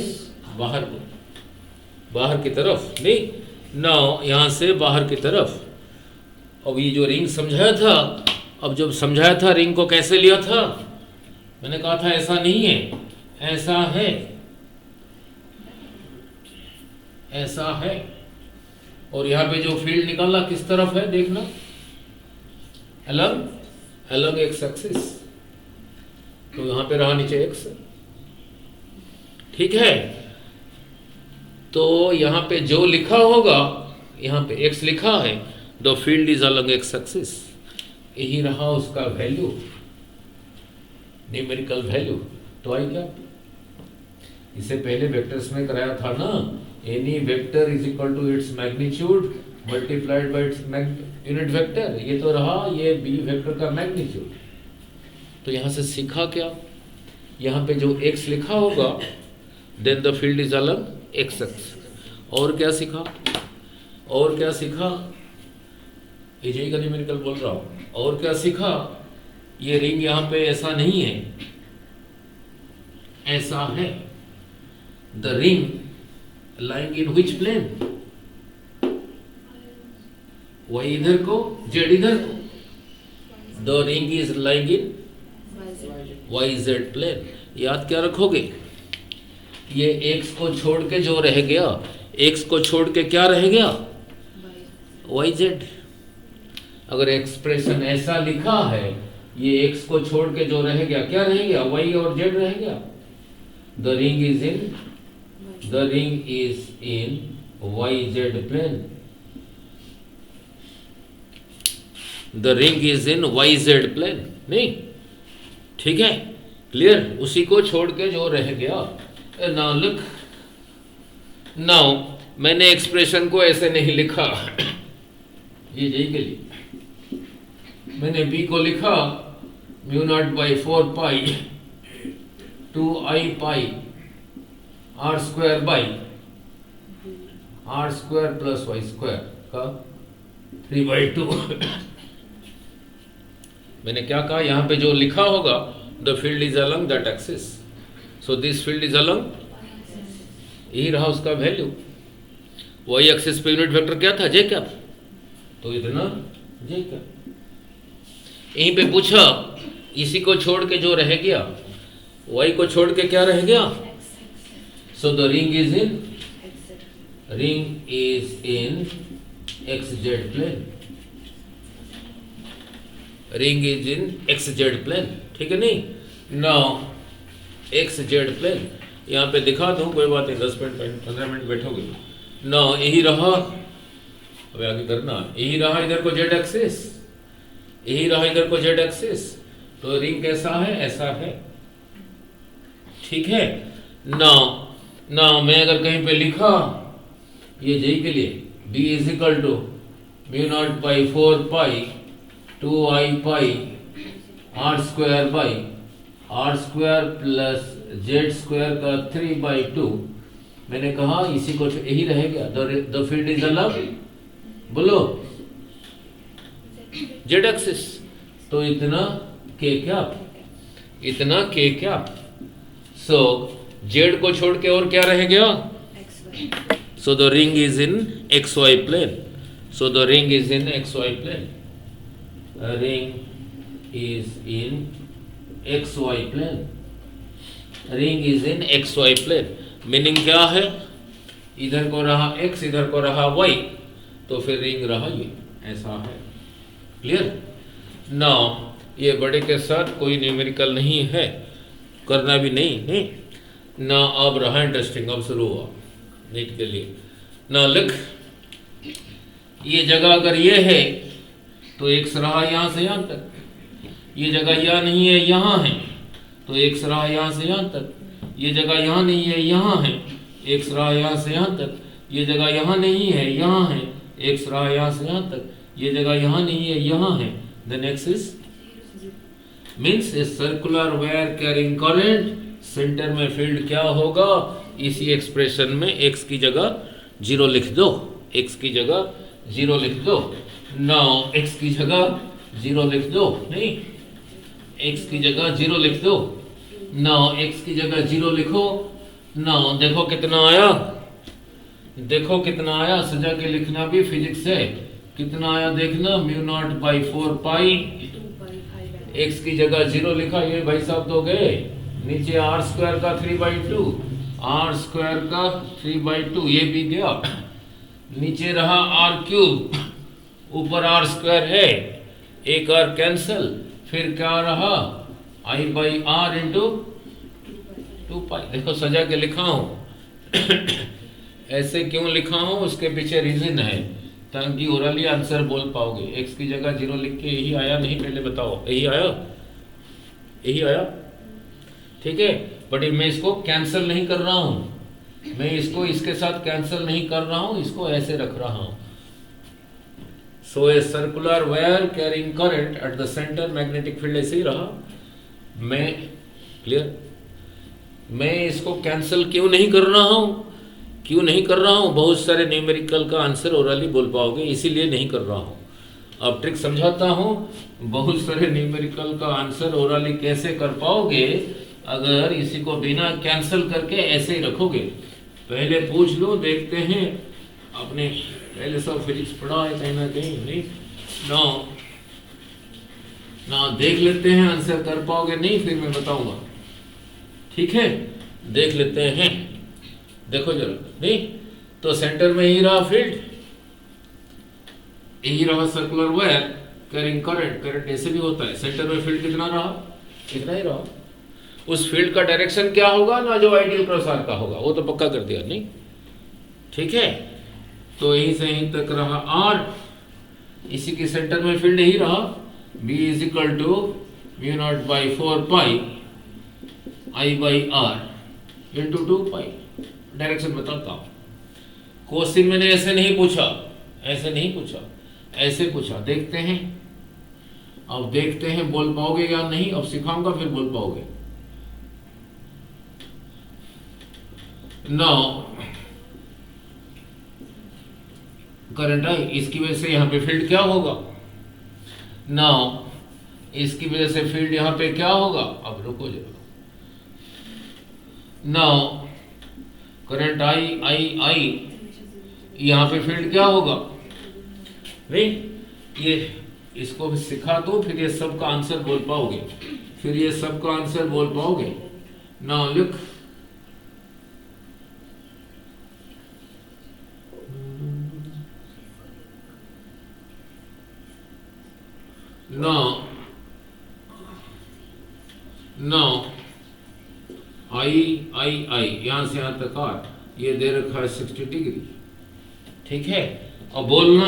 बाहर को, बाहर की तरफ नहीं ना, यहां से बाहर की तरफ। अब ये जो रिंग समझाया था, अब जब समझाया था रिंग को कैसे लिया था, मैंने कहा था ऐसा नहीं है, ऐसा है, ऐसा है, और यहां पे जो फील्ड निकाला किस तरफ है देखना, अलग एक्स एक्सिस, तो यहां पे रहा नीचे एक्स। ठीक है, तो यहां पे जो लिखा होगा, यहां पे एक्स लिखा है, the field is along x axis, यही रहा उसका वैल्यू, न्यूमेरिकल वैल्यू। तो आई क्या, इसे पहले वेक्टर्स में कराया था ना, any vector is equal to its magnitude multiplied by its unit vector, ये तो रहा ये बी वेक्टर का मैग्नीट्यूड। तो यहां से सीखा क्या, यहां पे जो x लिखा होगा then the field is along x axis. और क्या सीखा, और क्या सीखा, यही का न्यूमेरिकल बोल रहा हूं, और क्या सीखा, ये रिंग यहां पे ऐसा नहीं है, ऐसा है, the ring lying in which plane, y इधर को, z इधर को, the ring is lying in YZ plane. याद क्या रखोगे, ये x को छोड़ के जो रह गया, x को छोड़ के क्या रह गया, YZ। अगर एक्सप्रेशन ऐसा लिखा है, ये x को छोड़ के जो रह गया क्या रह गया, y और z रह गया। The ring is in YZ plane, the ring is in YZ plane, नहीं ठीक है, क्लियर, उसी को छोड़ के जो रह गया। नाउ लुक, नाउ मैंने एक्सप्रेशन को ऐसे नहीं लिखा, ये यही के लिए मैंने b को लिखा mu naught by 4 pi 2i pi r square by r square plus y square का 3/2। मैंने क्या कहा, यहां पे जो लिखा होगा the field is along that axis, so this field is along, यही रहा उसका वैल्यू। वाई एक्सिस पे यूनिट वेक्टर क्या था, जे क्या, तो इतना जे क्या। यहीं पे पूछा, इसी को छोड़ के जो रह गया, वाई को छोड़ के क्या रह गया, so the ring is in XZ plane, ring is in XZ plane, ठीक है नहीं, नाउ XZ प्लेन यहाँ पे दिखा दूं, कोई बात नहीं, 10 मिनट 15 मिनट बैठोगे ना, यही रहा, अब आगे करना, यही रहा इधर को Z एक्सिस, यही रहा इधर को Z एक्सिस, तो रिंग कैसा है, ऐसा है, ठीक है। नाउ मैं अगर कहीं पे लिखा, ये जी के लिए b is equal to mu naught by 4 pi 2i pi r square by r square plus z square का 3/2, मैंने कहा इसी को यही रहेगा, द फील्ड इज अलग, बोलो z एक्सिस, तो इतना के क्या इतना के क्या, सो जेड को छोड़ के और क्या रह गया, so the ring is in x y plane, so the ring is in x y plane, ring is in x y plane, ring is in x y plane. Meaning क्या है, इधर को रहा x, इधर को रहा y, तो फिर रिंग रहा ये, ऐसा है। क्लियर। नाउ ये बड़े के साथ कोई न्यूमेरिकल नहीं है, करना भी नहीं ना। अब रहा इंटरेस्टिंग, अब शुरू हुआ नीट के लिए ना। लिख, ये जगह अगर ये है तो x रहा यहाँ से यहाँ तक, ये जगह यहाँ नहीं है यहाँ है तो x रहा यहाँ से यहाँ तक, ये जगह यहाँ नहीं है यहाँ है, x रहा यहाँ से यहाँ तक, ये जगह यहाँ नहीं है यहाँ है, x रहा यहाँ से यहाँ तक, ये जगह यहाँ नहीं है यहाँ है, then x is means a circular wire carrying current, centre में फील्ड क्या होगा, इसी एक्सप्रेशन में x की जगह 0 लिख दो, x की जगह 0 लिख दो। नाउ x की जगह 0 लिख दो, नहीं x की जगह 0 लिख दो। नाउ x की जगह 0 लिखो। नाउ देखो कितना आया, देखो कितना आया, सजा के लिखना भी फिजिक्स है। कितना आया देखना, mu naught by 4 pi, x की जगह 0 लिखा, ये भाई साहब तो गए नीचे आर स्क्वायर का 3/2, आर स्क्वायर का 3/2, ये भी गया नीचे रहा आर क्यूब, ऊपर आर स्क्वायर है, एक आर कैंसल, फिर क्या रहा आई बाई आर इंटू 2 पाई। देखो सजा के लिखा हूं ऐसे क्यों लिखा हूं, उसके पीछे रीजन है, ताकि ओरली आंसर बोल पाओगे। x की जगह 0 लिख के यही आया नहीं, पहले बताओ यही आया, यही आया, ठीक है। बट मैं इसको कैंसिल नहीं कर रहा हूं, मैं इसको इसके साथ कैंसिल नहीं कर रहा हूं, इसको ऐसे रख रहा हूं। So a circular wire carrying current at the centre, magnetic field ऐसे ही रहा। मैं क्लियर, मैं इसको कैंसिल क्यों नहीं कर रहा हूं, क्यों नहीं कर रहा हूं, बहुत सारे न्यूमेरिकल का आंसर ओरली बोल पाओगे, इसीलिए नहीं कर रहा हूं। अब ट्रिक समझाता हूं, बहुत सारे न्यूमेरिकल का आंसर ओरली कैसे कर पाओगे, अगर इसी को बिना कैंसिल करके ऐसे ही रखोगे। पहले पूछ लो, देखते हैं, आपने पहले सब फिजिक्स पढ़ा है कहीं ना कहीं, नहीं ना देख लेते हैं आंसर कर पाओगे नहीं, फिर मैं बताऊंगा, ठीक है। देख लेते हैं, देखो जरा, नहीं तो सेंटर में ही रहा फील्ड, यही रहा circular wire carrying current, current ऐसे भी होता है, सेंटर में फील्ड कितना रहा, इतना ही रहा। उस फील्ड का डायरेक्शन क्या होगा ना, जो आइडियल क्रॉस आर का होगा, वो तो पक्का कर दिया, नहीं ठीक है। तो यहीं से यहीं तक रहा आर, इसी के सेंटर में फील्ड यही रहा, B is equal to mu naught by 4 pi I by are into 2 pi. Direction बताता हूं, क्वेश्चन मैंने ऐसे नहीं पूछा, ऐसे नहीं पूछा, ऐसे पूछा। देखते हैं, अब देखते हैं बोल पाओगे या नहीं, अब सिखाऊंगा फिर बोल पाओगे। नाउ करंट आई, इसकी वजह से यहां पे फील्ड क्या होगा, नाउ इसकी वजह से फील्ड यहां पे क्या होगा, अब रुको जरा। नाउ करंट आई आई आई, यहां पे फील्ड क्या होगा, नहीं ये इसको भी सिखा दो, फिर ये सब का आंसर बोल पाओगे, फिर ये सब का आंसर बोल पाओगे। नाउ लुक, नाउ आई आई आई, यहां से यहां तक आर, ये दे रखा है 60 डिग्री, ठीक है। और बोलना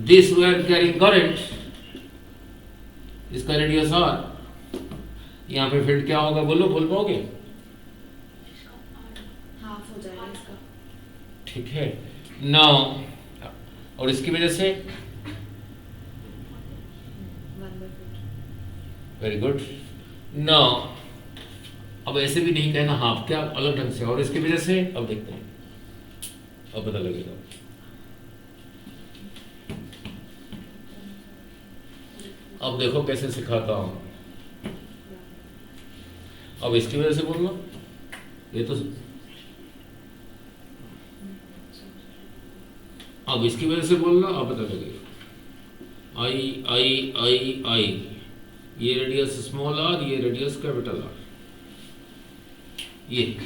दिस वायर कैरिंग करंट, इसका रेडियस आर, यहां पे फील्ड क्या होगा बोलो, बोल पाओगे, हाफ हो जाएगा इसका, ठीक है। नाउ और इसकी वजह से, वेरी गुड। नाउ अब ऐसे भी नहीं कहना हाफ, क्या अलग ढंग से, और इसकी वजह से अब देखते हैं, अब पता लगेगा। अब देखो कैसे सिखाता हूं, अब इसकी वजह से बोलना, ये तो अब इसकी वजह से बोलना, अब पता लगेगा। आई आई आई आई, ये रेडियस स्मॉल आर, ये रेडियस कैपिटल आर, ये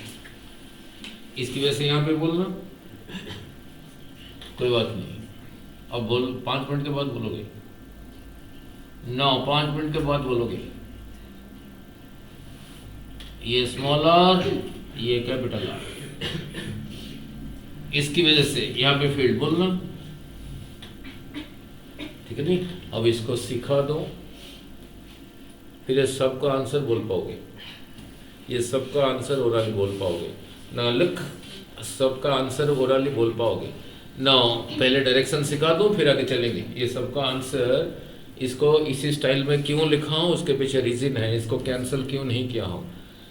इसकी वजह से यहाँ पे बोलना, कोई बात नहीं। अब बोल 5 मिनट के बाद बोलोगे, 5 मिनट के बाद बोलोगे, ये स्मॉल आर, ये कैपिटल आर, इसकी वजह से यहाँ पे फील्ड बोलना, ठीक है नहीं। अब इसको सिखा दो, फिर ये सबका आंसर बोल पाओगे, ये सबका आंसर ओरली बोल पाओगे ना। लिख, सबका आंसर ओरली बोल पाओगे ना। पहले डायरेक्शन सिखा दो, फिर आगे चलेंगे। ये सबका आंसर, इसको इसी स्टाइल में क्यों लिखा हूँ, उसके पीछे रीजन है, इसको कैंसिल क्यों नहीं किया हूँ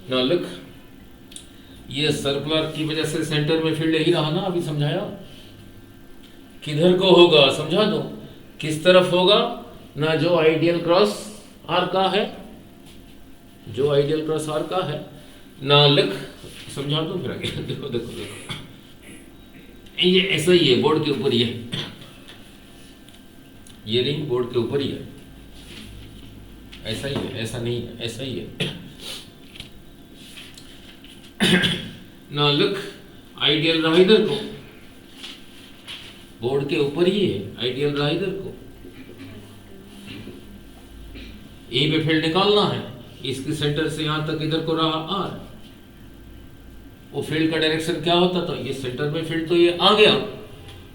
ना। लिख, ये सर्कुलर की वजह से सेंटर में फील्ड यही रहा ना, अभी समझाया। किधर को होगा समझा दो, किस तरफ होगा ना, जो आइडियल क्रॉस आर का है, जो आइडियल क्रॉस आर का है ना। लिख, समझा दो फिर आगे। देखो देखो देखो, ये ऐसा ही है, बोर्ड के ऊपर ही है, ये रिंग बोर्ड के ऊपर ही है, ऐसा ही है, ऐसा नहीं है, ऐसा ही है ना। लिख, आइडियल रहा इधर को, बोर्ड के ऊपर ही है, आइडियल रहा इधर को, यहीं पे फील्ड निकालना है। इसके सेंटर से यहां तक इधर को रहा आर, वो फील्ड का डायरेक्शन क्या होता था, ये सेंटर में फील्ड तो ये आ गया,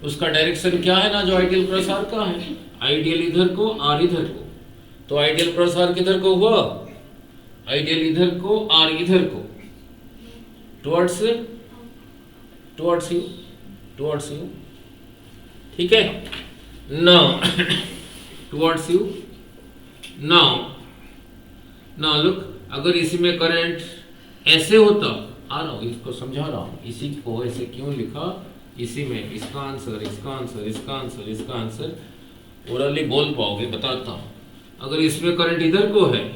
उसका डायरेक्शन क्या है ना, जो आइडियल क्रॉस आर का है। आइडियल इधर को, आर इधर को, तो आइडियल क्रॉस आर किधर को हुआ, आइडियल इधर को, आर इधर को, towards towards you, towards you, ठीक है। Now towards you, now look, अगर इसी में करंट ऐसे होता, आ रहा हूं, इसको समझा रहा हूं, इसी को ऐसे क्यों लिखा, इसी में इसका आंसर, इसका आंसर, इसका आंसर, इसका आंसर ओरली बोल पाओगे, बताता हूं। अगर इसमें करंट इधर को है,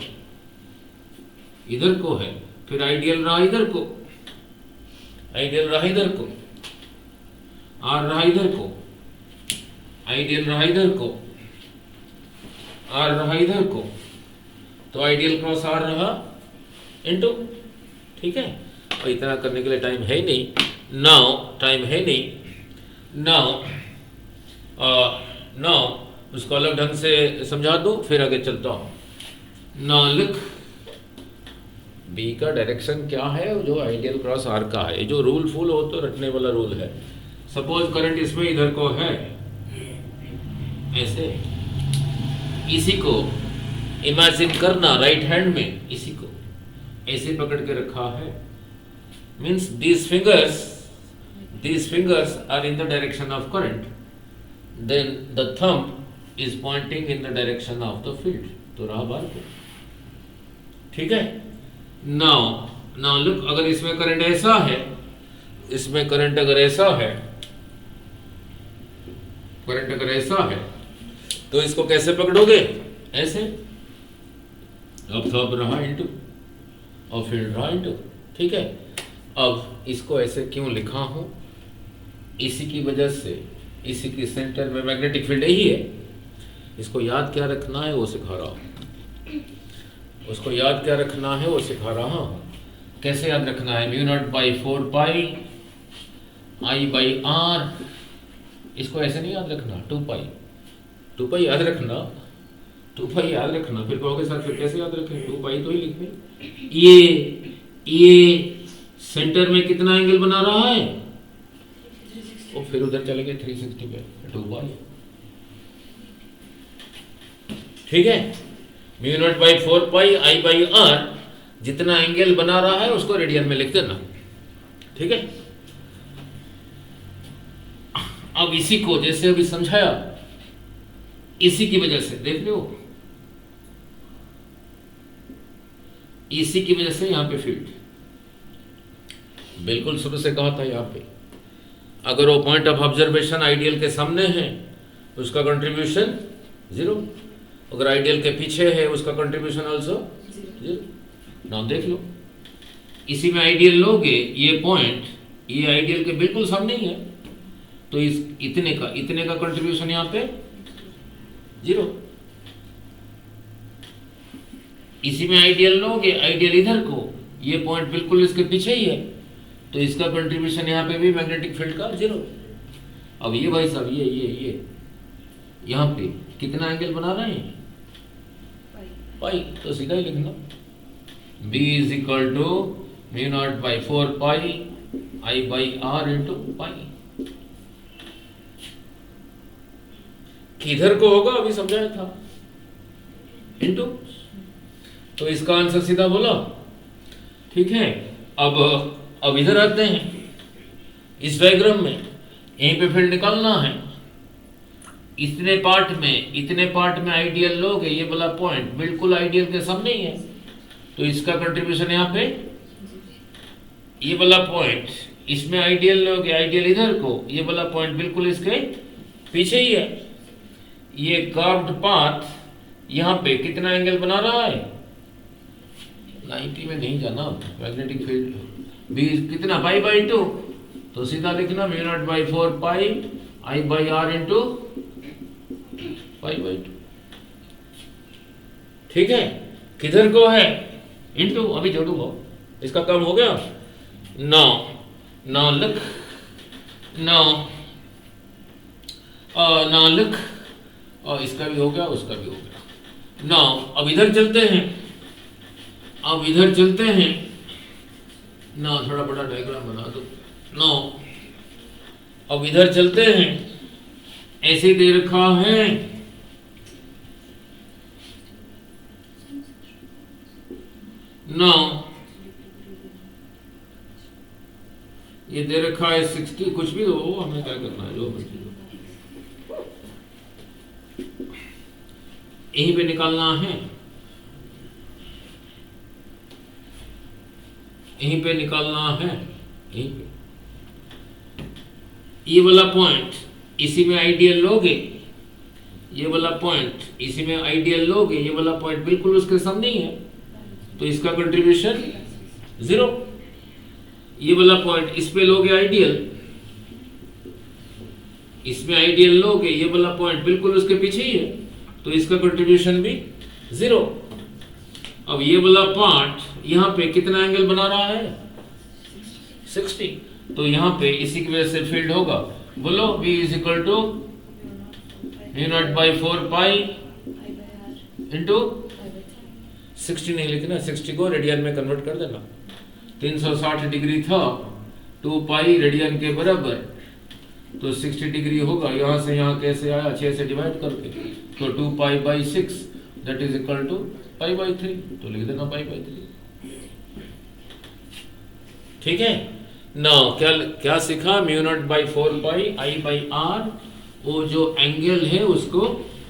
इधर को है, फिर आइडियल रहा इधर को, आइडियल रहा इधर को, आर रहा इधर को, आइडियल रहा इधर को, आर रहा इधर को, तो आइडियल क्रॉस आर रहा इनटू, ठीक है। और इतना करने के लिए टाइम है ही नहीं, नाउ टाइम है नहीं। नाउ उसको अलग ढंग से समझा दूं, फिर आगे चलता हूं। नाउ लिख, बी का डायरेक्शन क्या है, जो आइडियल क्रॉस आर का है, जो रूल फुल हो तो रटने वाला रूल है। सपोज करंट इसमें इधर को है, ऐसे, इसी को इमेजिन करना राइट हैंड में, इसी को ऐसे पकड़ के रखा है, means these fingers are in the direction of current, then the thumb is pointing in the direction of the field, तो रहा बार को, ठीक है। now look, अगर इसमें करंट ऐसा है, इसमें करंट अगर ऐसा है, करंट अगर ऐसा है, तो इसको कैसे पकड़ोगे, ऐसे, अब थंब रहा इनटू और फील्ड रहा इनटू, ठीक है। अब इसको ऐसे क्यों लिखा हूं, इसी की वजह से, इसी के सेंटर में मैग्नेटिक फील्ड यही है। इसको याद क्या रखना है वो सिखा रहा हूं, उसको याद क्या रखना है वो सिखा रहा हूं। कैसे याद रखना है, mu naught by 4 pi I by r, इसको ऐसे नहीं याद रखना, 2 पाई याद रखना, 2 पाई याद रखना। फिर कहोगे सर फिर कैसे याद रखें, 2 पाई तो ही लिखें। ये सेंटर में कितना एंगल बना रहा है, और फिर उधर चले गए 360 पे, 2 पाई, ठीक है। Mu naught by 4 pi I by r, जितना एंगल बना रहा है उसको रेडियन में लिख देना, ठीक है। अब इसी को जैसे अभी समझाया, इसी की वजह से देख लो, इसी की वजह से यहां पे फील्ड, बिल्कुल शुरू से कहा था यहां पे, अगर वो पॉइंट ऑफ ऑब्जर्वेशन आइडियल के सामने है तो उसका कंट्रीब्यूशन 0, अगर आइडियल के पीछे है उसका कंट्रीब्यूशन आल्सो 0। नाउ देख लो, इसी में आइडियल लोगे, ये पॉइंट ये आइडियल के बिल्कुल सामने ही है, तो इस इतने का कंट्रीब्यूशन यहाँ पे 0। इसी में आइडियल लोगे, आइडियल इधर को, ये पॉइंट बिल्कुल इसके पीछे ही है, तो इसका कंट्रीब्यूशन यहाँ पे भी मैग्नेटिक फील्ड का 0। अब ये भाई साहब ये यहाँ पे कितना एंगल बना रहे हैं? पाई। तो सीधा ही लिखना B is equal to μ0/4 pi I/r into pi. किधर को होगा अभी समझाया था, इंटू। तो इसका आंसर सीधा बोला, ठीक है। अब इधर आते हैं, इस डायग्राम में यहीं पे फील्ड निकालना है। इतने पार्ट में आइडियल लोगे, ये वाला पॉइंट बिल्कुल आइडियल के सामने ही है, तो इसका कंट्रीब्यूशन यहाँ पे, ये वाला पॉइंट इसमें आइडियल लोगे, आइडियल इधर को, ये वाला पॉइंट बिल्कुल इसके पीछे ही है। ये कर्व्ड पाथ यहाँ पे कितना एंगल बना रहा है? 90 में नहीं जाना, मैग्नेटिक फील्ड B कितना π/2, तो सीधा लिखना μ0/4 पाई I/r इंटू π/2। ठीक है, किधर को है? इंटू, अभी जोड़ूंगा, इसका काम हो गया। now look, और इसका भी हो गया, उसका भी हो गया। now अब इधर चलते हैं, ना थोड़ा बड़ा डायग्राम बना दो। now अब इधर चलते हैं, ऐसे दे रखा है, now ये दे रखा है 60, कुछ भी हो, हमें क्या करना है, जो मर्जी हो, यहीं पे निकालना है, यहीं पे ये वाला पॉइंट इसी में आइडियल लोगे, ये वाला पॉइंट इसी में आइडियल लोगे, ये वाला पॉइंट बिल्कुल उसके सामने ही है, तो इसका कंट्रीब्यूशन 0। ये वाला पॉइंट इस पे लोगे आइडियल, इसमें आइडियल लोगे, ये वाला पॉइंट बिल्कुल उसके पीछे ही है, तो इसका कंट्रीब्यूशन भी 0। अब ये वाला पार्ट यहाँ पे कितना एंगल बना रहा है? 60। तो यहाँ पे इसी की वजह से फील्ड होगा, बोलो B is equal to μ0/4 pi into 60 नहीं लिखना, 60 को रेडियन में कन्वर्ट कर देना। 360 डिग्री था, 2 पाई रेडियन के बराबर, तो 60 डिग्री होगा। यहाँ से यहाँ कैसे आया? 6 से डिवाइड करके, तो 2 पाई/6 दैट इज इक्वल टू π/3, तो लिख देना π/3। ठीक है ना। क्या सीखा? μ0/4 पाई I/r, वो जो एंगल है उसको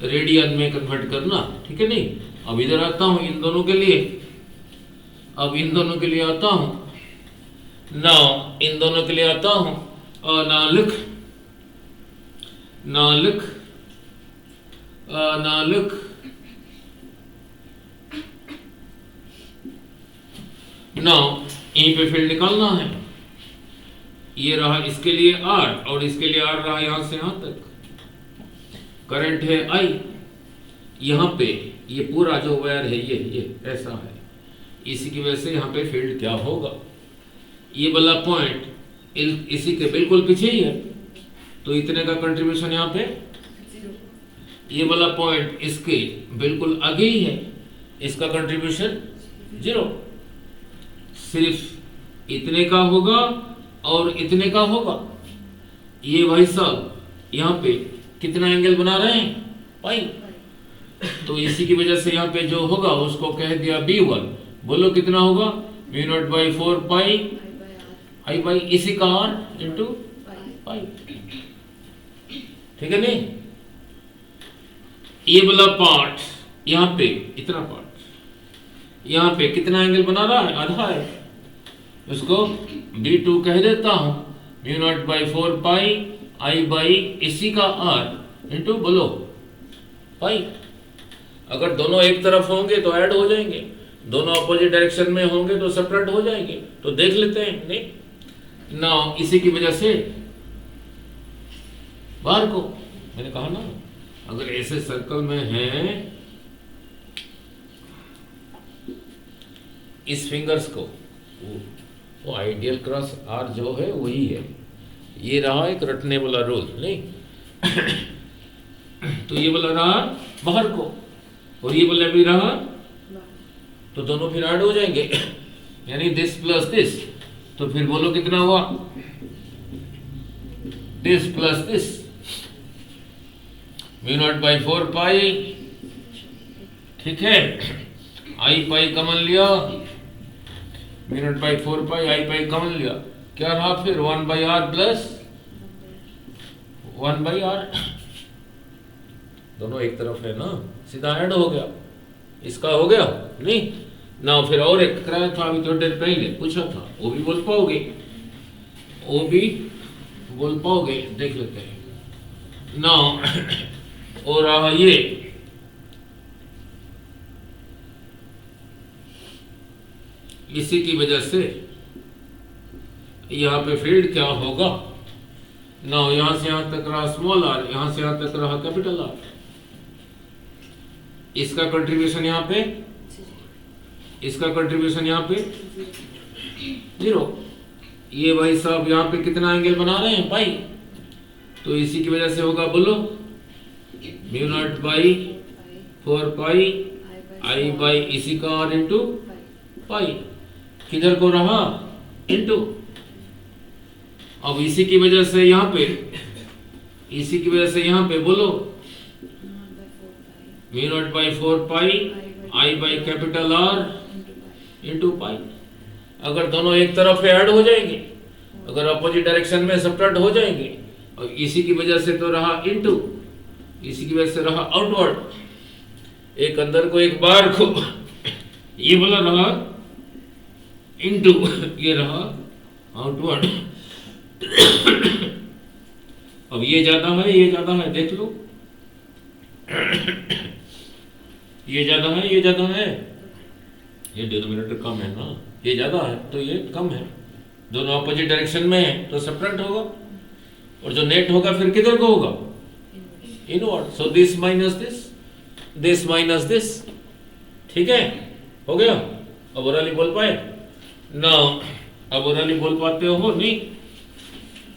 रेडियन में कन्वर्ट करना, ठीक है। नहीं, अब इधर आता हूं इन दोनों के लिए, अब इन दोनों के लिए आता हूं, इन दोनों के लिए आता हूं, और now look, यहीं पे फील्ड निकालना है। ये रहा इसके लिए R, और इसके लिए R रहा यहां से यहां तक, करंट है I। यहाँ पे ये पूरा जो वायर है ये ऐसा है, इसी की वजह से यहाँ पे फील्ड क्या होगा? ये वाला पॉइंट इसी के बिल्कुल पीछे ही है, तो इतने का कंट्रीब्यूशन यहाँ पे 0। ये वाला पॉइंट इसके बिल्कुल आगे ही है, इसका कंट्रीब्यूशन 0। सिर्फ इतने का होगा और इतने का होगा। ये भाई साहब यहाँ पे कितना एंगल बना रहे हैं? पाई। तो इसी की वजह से यहाँ पे जो होगा उसको कह दिया B1। बोलो कितना होगा? μ0/4 पाई I/, इसी का R इंटू पाई। ठीक है नहीं? ये वाला पार्ट यहाँ पे, इतना पार्ट यहाँ पे कितना एंगल बना रहा है? आधा है, उसको B2 कह देता हूं। μ0/4 पाई I/, इसी का R इंटू बोलो पाई। अगर दोनों एक तरफ होंगे तो ऐड हो जाएंगे, दोनों अपोजिट डायरेक्शन में होंगे तो सेपरेट हो जाएंगे, तो देख लेते हैं। नहीं ना, इसी की वजह से बाहर को मैंने कहा ना, अगर ऐसे सर्कल में है इस फिंगर्स को, वो आइडियल क्रॉस आर जो है वही है। ये रहा एक रटने वाला रूल, नहीं तो ये वाला रहा बाहर को और ये वाला भी रहा, तो दोनों फिर ऐड हो जाएंगे यानी दिस प्लस दिस, तो फिर बोलो कितना हुआ, this plus this, mu naught by 4 pi, ठीक है। आई पाई कॉमन लिया, mu naught by 4 pi, I pi common लिया, क्या रहा फिर 1 by r plus 1 by r, दोनों एक तरफ है ना, सीधा ऐड हो गया, इसका हो गया। नहीं ना, फिर और एक कराया था अभी थोड़ी देर पहले पूछा था, वो भी बोल पाओगे, वो भी बोल पाओगे, देख लेते हैं ना। और रहा ये इसी की वजह से यहां पे फील्ड क्या होगा ना, यहां से यहां तक रहा स्मॉल आर, यहां से यहां तक रहा कैपिटल आर, इसका कंट्रीब्यूशन यहां पे, इसका कंट्रीब्यूशन यहां पे 0। ये भाई साहब यहां पे कितना एंगल बना रहे हैं पाई, तो इसी की वजह से होगा, बोलो mu naught by 4 pi I by इसी का आर इंटू पाई, किधर को रहा इंटू, अब इसी की वजह से यहां पे, इसी की वजह से यहां पे बोलो mu naught by 4 pi I by capital R into pi. अगर दोनों एक तरफ ऐड हो जाएंगे, अगर अपोजिट डायरेक्शन में सब्ट्रैक्ट हो जाएंगे, और इसी की वजह से तो रहा इनटू, इसी की वजह से रहा आउटवर्ड, एक अंदर को एक बाहर को, ये वाला रहा इनटू, ये रहा आउटवर्ड। अब ये ज्यादा है, ये ज्यादा है, देख लो ये ज्यादा है, ये ज्यादा है, ये डिनोमिनेटर कम है ना, ये ज्यादा है तो ये कम है, दोनों अपोजिट डायरेक्शन में है तो सेपरेट होगा, और जो नेट होगा फिर किधर को होगा, inward. So this minus this, this minus this, ठीक है, हो गया। अब ओरली बोल पाए ना, अब ओरली बोल पाते हो नहीं,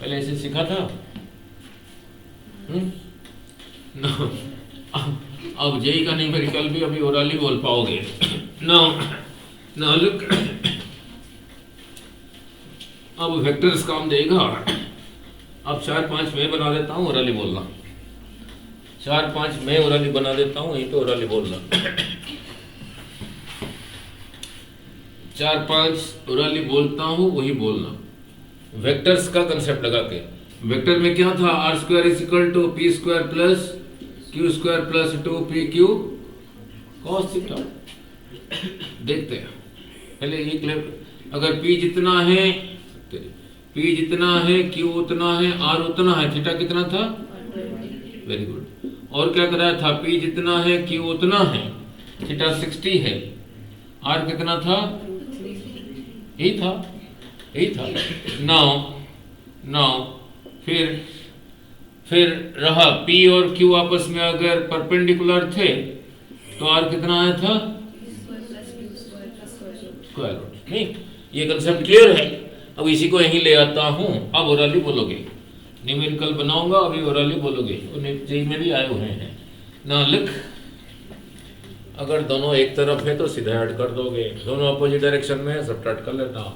पहले ऐसे सीखा था ना, अब जेई का न्यूमेरिकल भी अभी ओरली बोल पाओगे ना। ना लुक, अब वेक्टर्स काम देगा। अब 4-5 मैं बना देता हूँ, ओरली बोलना, 4-5 मैं ओरली बना देता हूँ, यहीं पे ओरली बोलना, 4-5 ओरली बोलता हूँ वही बोलना, वेक्टर्स का कंसेप्ट लगा के। वेक्टर में क्या था, r square is equal to p square plus q square plus 2pq cos theta. देखते हैं पहले ये क्लियर, अगर p जितना है, p जितना है, q उतना है, r उतना है, थीटा कितना था, वेरी गुड। और क्या कराया था, p जितना है, q उतना है, थीटा 60 है, r कितना था, यही था, यही था। नाउ फिर रहा P और Q आपस में अगर परपेंडिकुलर थे तो R कितना आया था, स्क्वायर रूट। नहीं, ये कंसेप्ट क्लियर है। अब इसी को यहीं ले आता हूं, अब ओरली बोलोगे, न्यूमेरिकल बनाऊंगा अभी ओरली बोलोगे, जेई में भी आए हुए हैं ना। लिख, अगर दोनों एक तरफ है तो सीधा ऐड कर दोगे, दोनों अपोजिट डायरेक्शन में है सब्ट्रैक्ट कर लेता हूं,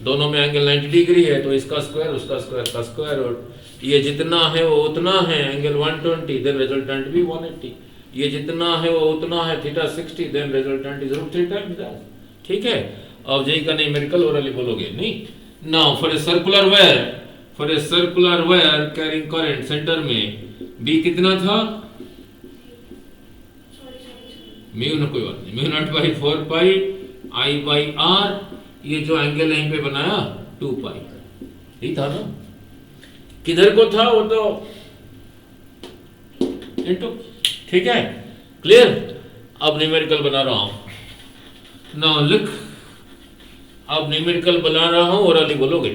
दोनों में एंगल 90 डिग्री है तो इसका स्क्वायर उसका स्क्वायर का स्क्वायर रूट, ये जितना है वो उतना है, एंगल 120 देन रिजल्टेंट भी 180, ये जितना है वो उतना है, theta 60 then resultant is root 3 times that, ठीक है। अब जेई का न्यूमेरिकल ओरली बोलोगे नहीं। Now for a circular wire, for a circular wire carrying current centre में बी कितना था, म्यू ना, कोई बात नहीं, mu naught by 4 pi I by r, ये जो एंगल यहीं पे बनाया 2 पाई, यही था ना, किधर को था वो तो इनटू, ठीक है, क्लियर। अब न्यूमेरिकल बना रहा हूं, ना लिख, अब न्यूमेरिकल बना रहा हूँ और अली बोलोगे।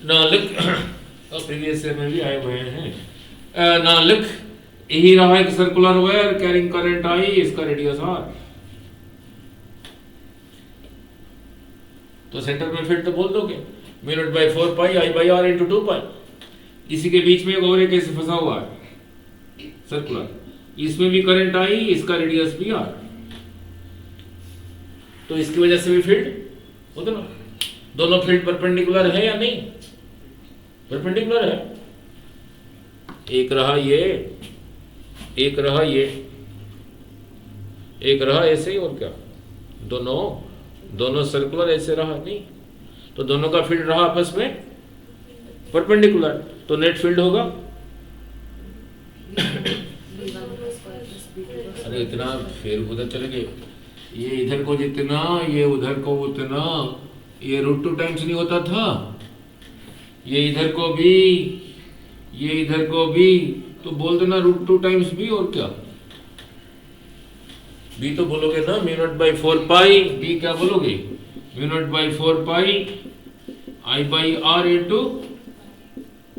ना लिख, अब प्रीवियस ईयर में भी आए हुए हैं। ना लिख, यही रहा एक circular wire carrying current I, इसका रेडियस आर। तो सेंटर में फील्ड तो बोल दोगे mu naught by 4 pi I by are into 2 pi. इसी के बीच में एक और एक ऐसे फंसा हुआ है सर्कुलर, इसमें भी करंट आई, इसका रेडियस भी आर, तो इसकी वजह से भी फील्ड उतना। दोनों फील्ड परपेंडिकुलर है या नहीं? परपेंडिकुलर है। एक रहा ये, एक रहा ये, एक रहा ऐसे ही, और क्या, दोनों सर्कुलर ऐसे रहा नहीं, तो दोनों का फील्ड रहा आपस में परपेंडिकुलर, तो नेट फील्ड होगा अरे इतना, फिर उधर चले गए, ये इधर को जितना, ये उधर को उतना, ये √2 टाइम्स नहीं होता था, ये इधर को भी, ये इधर को भी, तो बोल देना √2 टाइम्स भी, और क्या, बी तो बोलोगे ना mu naught by 4 pi, B क्या बोलोगे mu naught by 4 pi I by are into,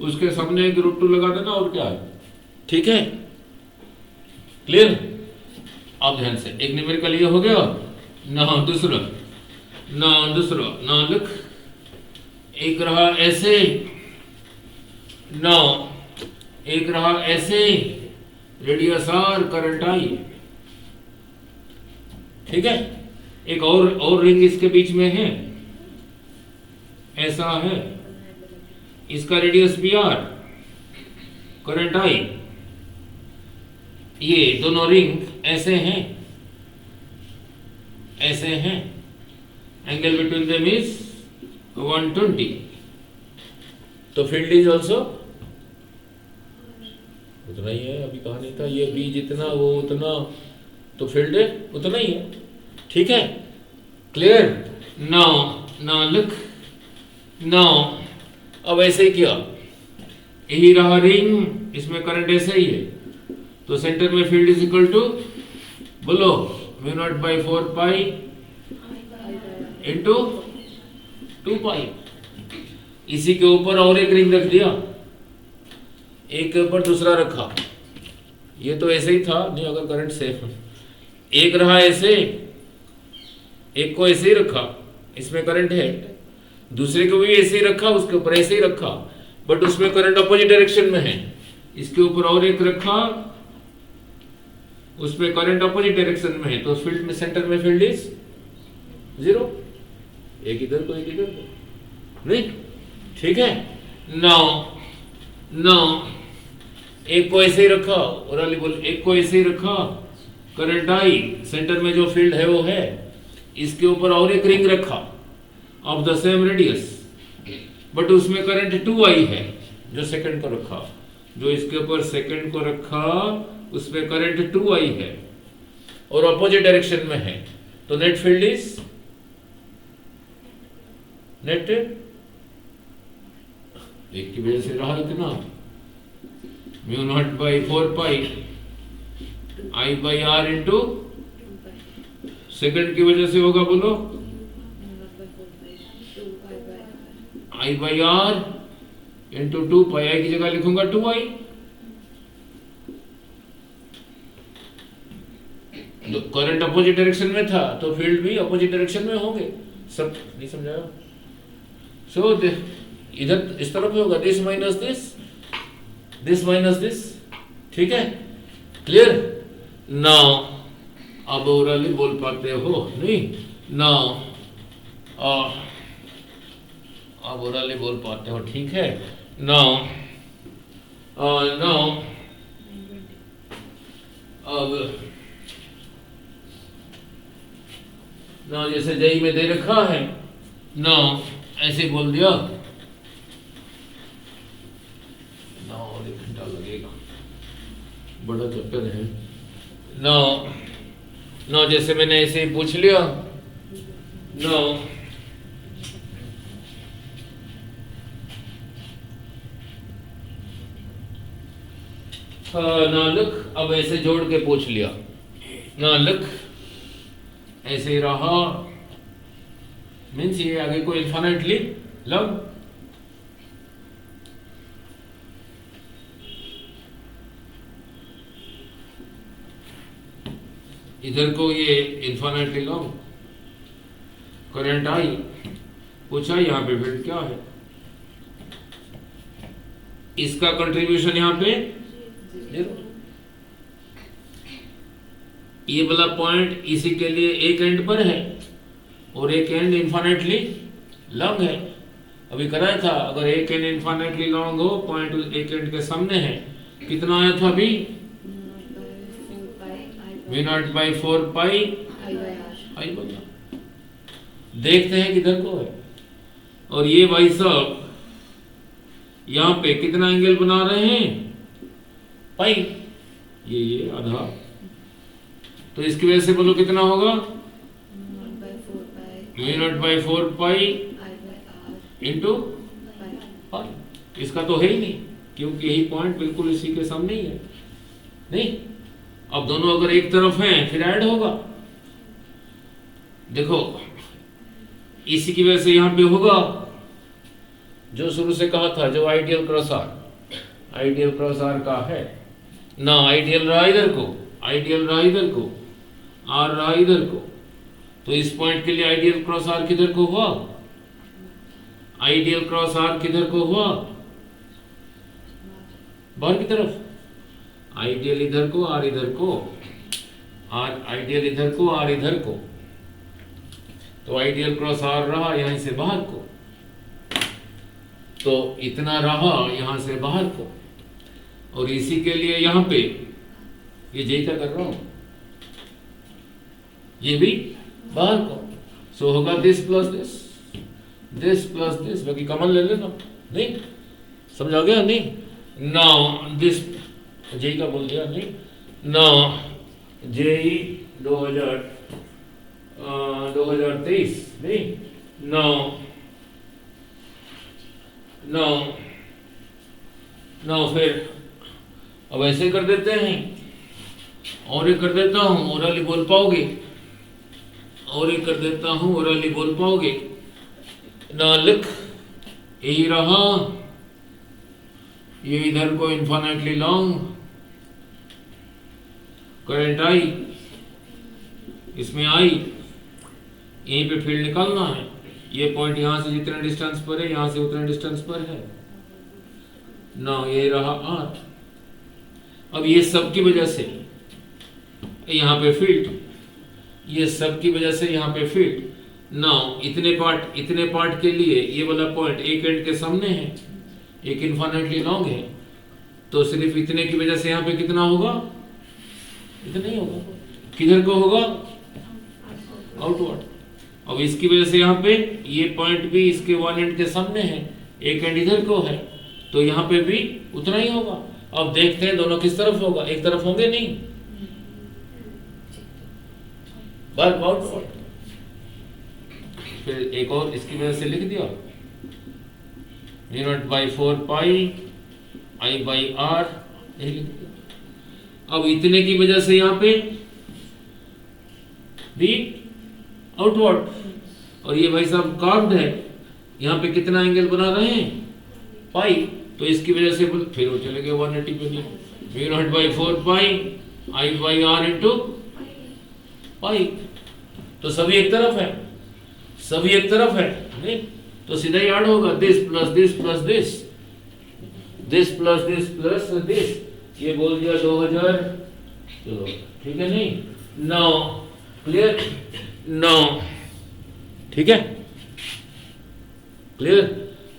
उसके सामने एक √2 लगा देना, और क्या है, ठीक है, क्लियर। अब ध्यान से, एक न्यूमेरिकल ये हो गया ना, दूसरा ना लिख, एक रहा ऐसे ना, एक रहा ऐसे, रेडियस आर, करंट आई, ठीक है। एक और रिंग इसके बीच में है, ऐसा है, इसका रेडियस भी आर, करंट आई, ये दोनों रिंग ऐसे हैं, ऐसे हैं, एंगल बिटवीन देम इज 120, तो फील्ड इज ऑल्सो उतना ही है, अभी कहा नहीं था, ये बी जितना वो उतना, तो फील्ड उतना ही है, ठीक है, क्लियर। नाउ लिख, नाउ अब ऐसे ही किया, यही रहा रिंग, इसमें करंट ऐसे ही है, तो सेंटर में फील्ड इज इक्वल टू, बोलो mu naught by 4 pi into 2 pi. इसी के ऊपर और एक रिंग रख दिया, एक के ऊपर दूसरा रखा, ये तो ऐसे ही था नहीं, अगर करंट सेफ है, एक रहा ऐसे, एक को ऐसे ही रखा, इसमें करंट है, दूसरे को भी ऐसे ही रखा, उसके ऊपर ऐसे ही रखा, बट उसमें करंट अपोजिट डायरेक्शन में है, इसके ऊपर और एक रखा, उसमें करंट अपोजिट डायरेक्शन में है, तो फील्ड में सेंटर में फील्ड इज 0, एक इधर को एक इधर को, नहीं, ठीक है। नाउ एक को ऐसे ही रखा, और अली बोल एक को ऐसे ही रखा, करंट आई, सेंटर में जो फील्ड है वो है, इसके ऊपर और एक रिंग रखा of the same radius, but उसमें करंट 2 आई है, जो सेकंड को रखा, जो इसके ऊपर सेकंड को रखा उसमें करंट 2 आई है और अपोजिट डायरेक्शन में है, तो नेट फील्ड इज नेट, एक की वजह से रहा इतना, mu naught by 4 pi I by are into, second की वजह से होगा, बोलो I by are into 2 pi, I की जगह लिखूंगा 2 आई, तो करंट अपोजिट डायरेक्शन में था, तो फील्ड भी अपोजिट डायरेक्शन में होंगे, सब नहीं समझाया। सो इधर इस तरफ होगा, दिस माइनस दिस, ठीक है, क्लियर। नाउ अब ओरली बोल पाते हो नहीं, नाउ अब ओरली बोल पाते हो, ठीक है। नाउ अब ना जैसे जेई में दे रखा है, ना ऐसे बोल दिया, ना और 1 घंटा लगेगा, बड़ा चक्कर है। ना जैसे मैंने ऐसे ही पूछ लिया, ना लिख, अब ऐसे जोड़ के पूछ लिया, ना लिख, ऐसे ही रहा, मीन्स ये आगे को इन्फिनिटली लॉन्ग। इधर को ये इन्फिनिटली लॉन्ग। करंट आई, पूछा यहाँ पे फील्ड क्या है, इसका कंट्रीब्यूशन यहाँ पे 0। ये वाला पॉइंट इसी के लिए एक एंड पर है और एक एंड इन्फिनिटली लॉन्ग है। अभी कराया था, अगर एक एंड इन्फिनिटली लॉन्ग हो, पॉइंट एक एंड के सामने है, कितना आया था अभी, V0/4 पाई आई बना। देखते हैं किधर को है। और ये भाई साहब यहाँ पे कितना एंगल बना रहे हैं, पाई, ये आधा। तो इसकी वजह से बोलो कितना होगा, V0/4 पाई इंटू पाई। इसका तो है ही नहीं, क्योंकि यही पॉइंट बिल्कुल इसी के सामने ही है। नहीं, अब दोनों अगर एक तरफ हैं फिर ऐड होगा। देखो इसी की वजह से यहां पे होगा जो शुरू से कहा था, जो आइडियल क्रॉस आर का है ना, आइडियल रहा इधर को, आइडियल रहा इधर को, आर रहा इधर को। तो इस पॉइंट के लिए आइडियल क्रॉस आर किधर को हुआ, आइडियल क्रॉस आर किधर को हुआ, बाहर की तरफ। आइडियल इधर को, आर इधर को, आर आइडियल इधर को, आर इधर को। तो आइडियल क्रॉस आर रहा यहां से बाहर को, तो इतना रहा यहां से बाहर को। और इसी के लिए यहां पे ये जे क्या कर रहा हूं, ये भी बाहर को। सो होगा this plus this, this plus this, बाकी कॉमन ले लेना। नहीं समझ आ गया, नहीं नाउ दिस जेई का बोल दिया, नहीं नाउ जेई 2023, नहीं नाउ फिर अब ऐसे कर देते हैं, और एक कर देता हूं ओरली बोल पाओगे, और एक कर देता हूं ओरली बोल पाओगे ना। लिख यही रहा, ये इधर को इन्फिनिटली लॉन्ग, करंट आई, इसमें आई, यहीं पे फील्ड निकालना है। ये पॉइंट यहां से जितने डिस्टेंस पर है, यहां से उतने डिस्टेंस पर है ना। ये रहा आर। अब ये सब की वजह से यहां पे फील्ड, ये सब की वजह से यहां पे फील्ड ना। इतने पार्ट के लिए ये वाला पॉइंट एक एंड के सामने है, एक इन्फिनिटली लॉन्ग है, तो सिर्फ इतने की वजह से यहां पे कितना होगा, इतना ही होगा। किधर को होगा, आउटवर्ड। अब इसकी वजह से यहाँ पे ये पॉइंट भी इसके वन एंड के सामने है, एक एंड इधर को है, तो यहाँ पे भी उतना ही होगा। अब देखते हैं दोनों किस तरफ होगा, एक तरफ होंगे नहीं, बस आउटवर्ड। फिर एक और इसकी वजह से लिख दिया, V0/4 पाई I/R, यही लिख दिया। अब इतने की वजह से यहाँ पे भी आउटवर्ड, और ये भाई साहब कार्व्ड है, यहाँ पे कितना एंगल बना रहे हैं, पाई, तो इसकी वजह से फिर वो चले गए 180 पे लिए। V0/4 पाई I/R इंटू पाई। तो सभी एक तरफ है, सभी एक तरफ है, नहीं तो सीधा ही ऐड होगा, this plus this plus this, this plus this plus this. ये बोल दिया 2000, चलो ठीक है, नहीं नाउ क्लियर, नाउ ठीक है, क्लियर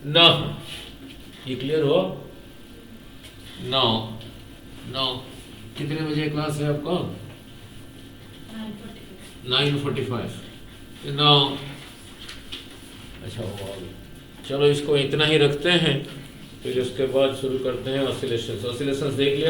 ना, ये क्लियर हो। नाउ कितने बजे क्लास है आपका, 9:45। नाउ अच्छा हुआ, चलो इसको इतना ही रखते हैं, फिर उसके बाद शुरू करते हैं ऑसिलेशंस। ऑसिलेशंस देख लिया।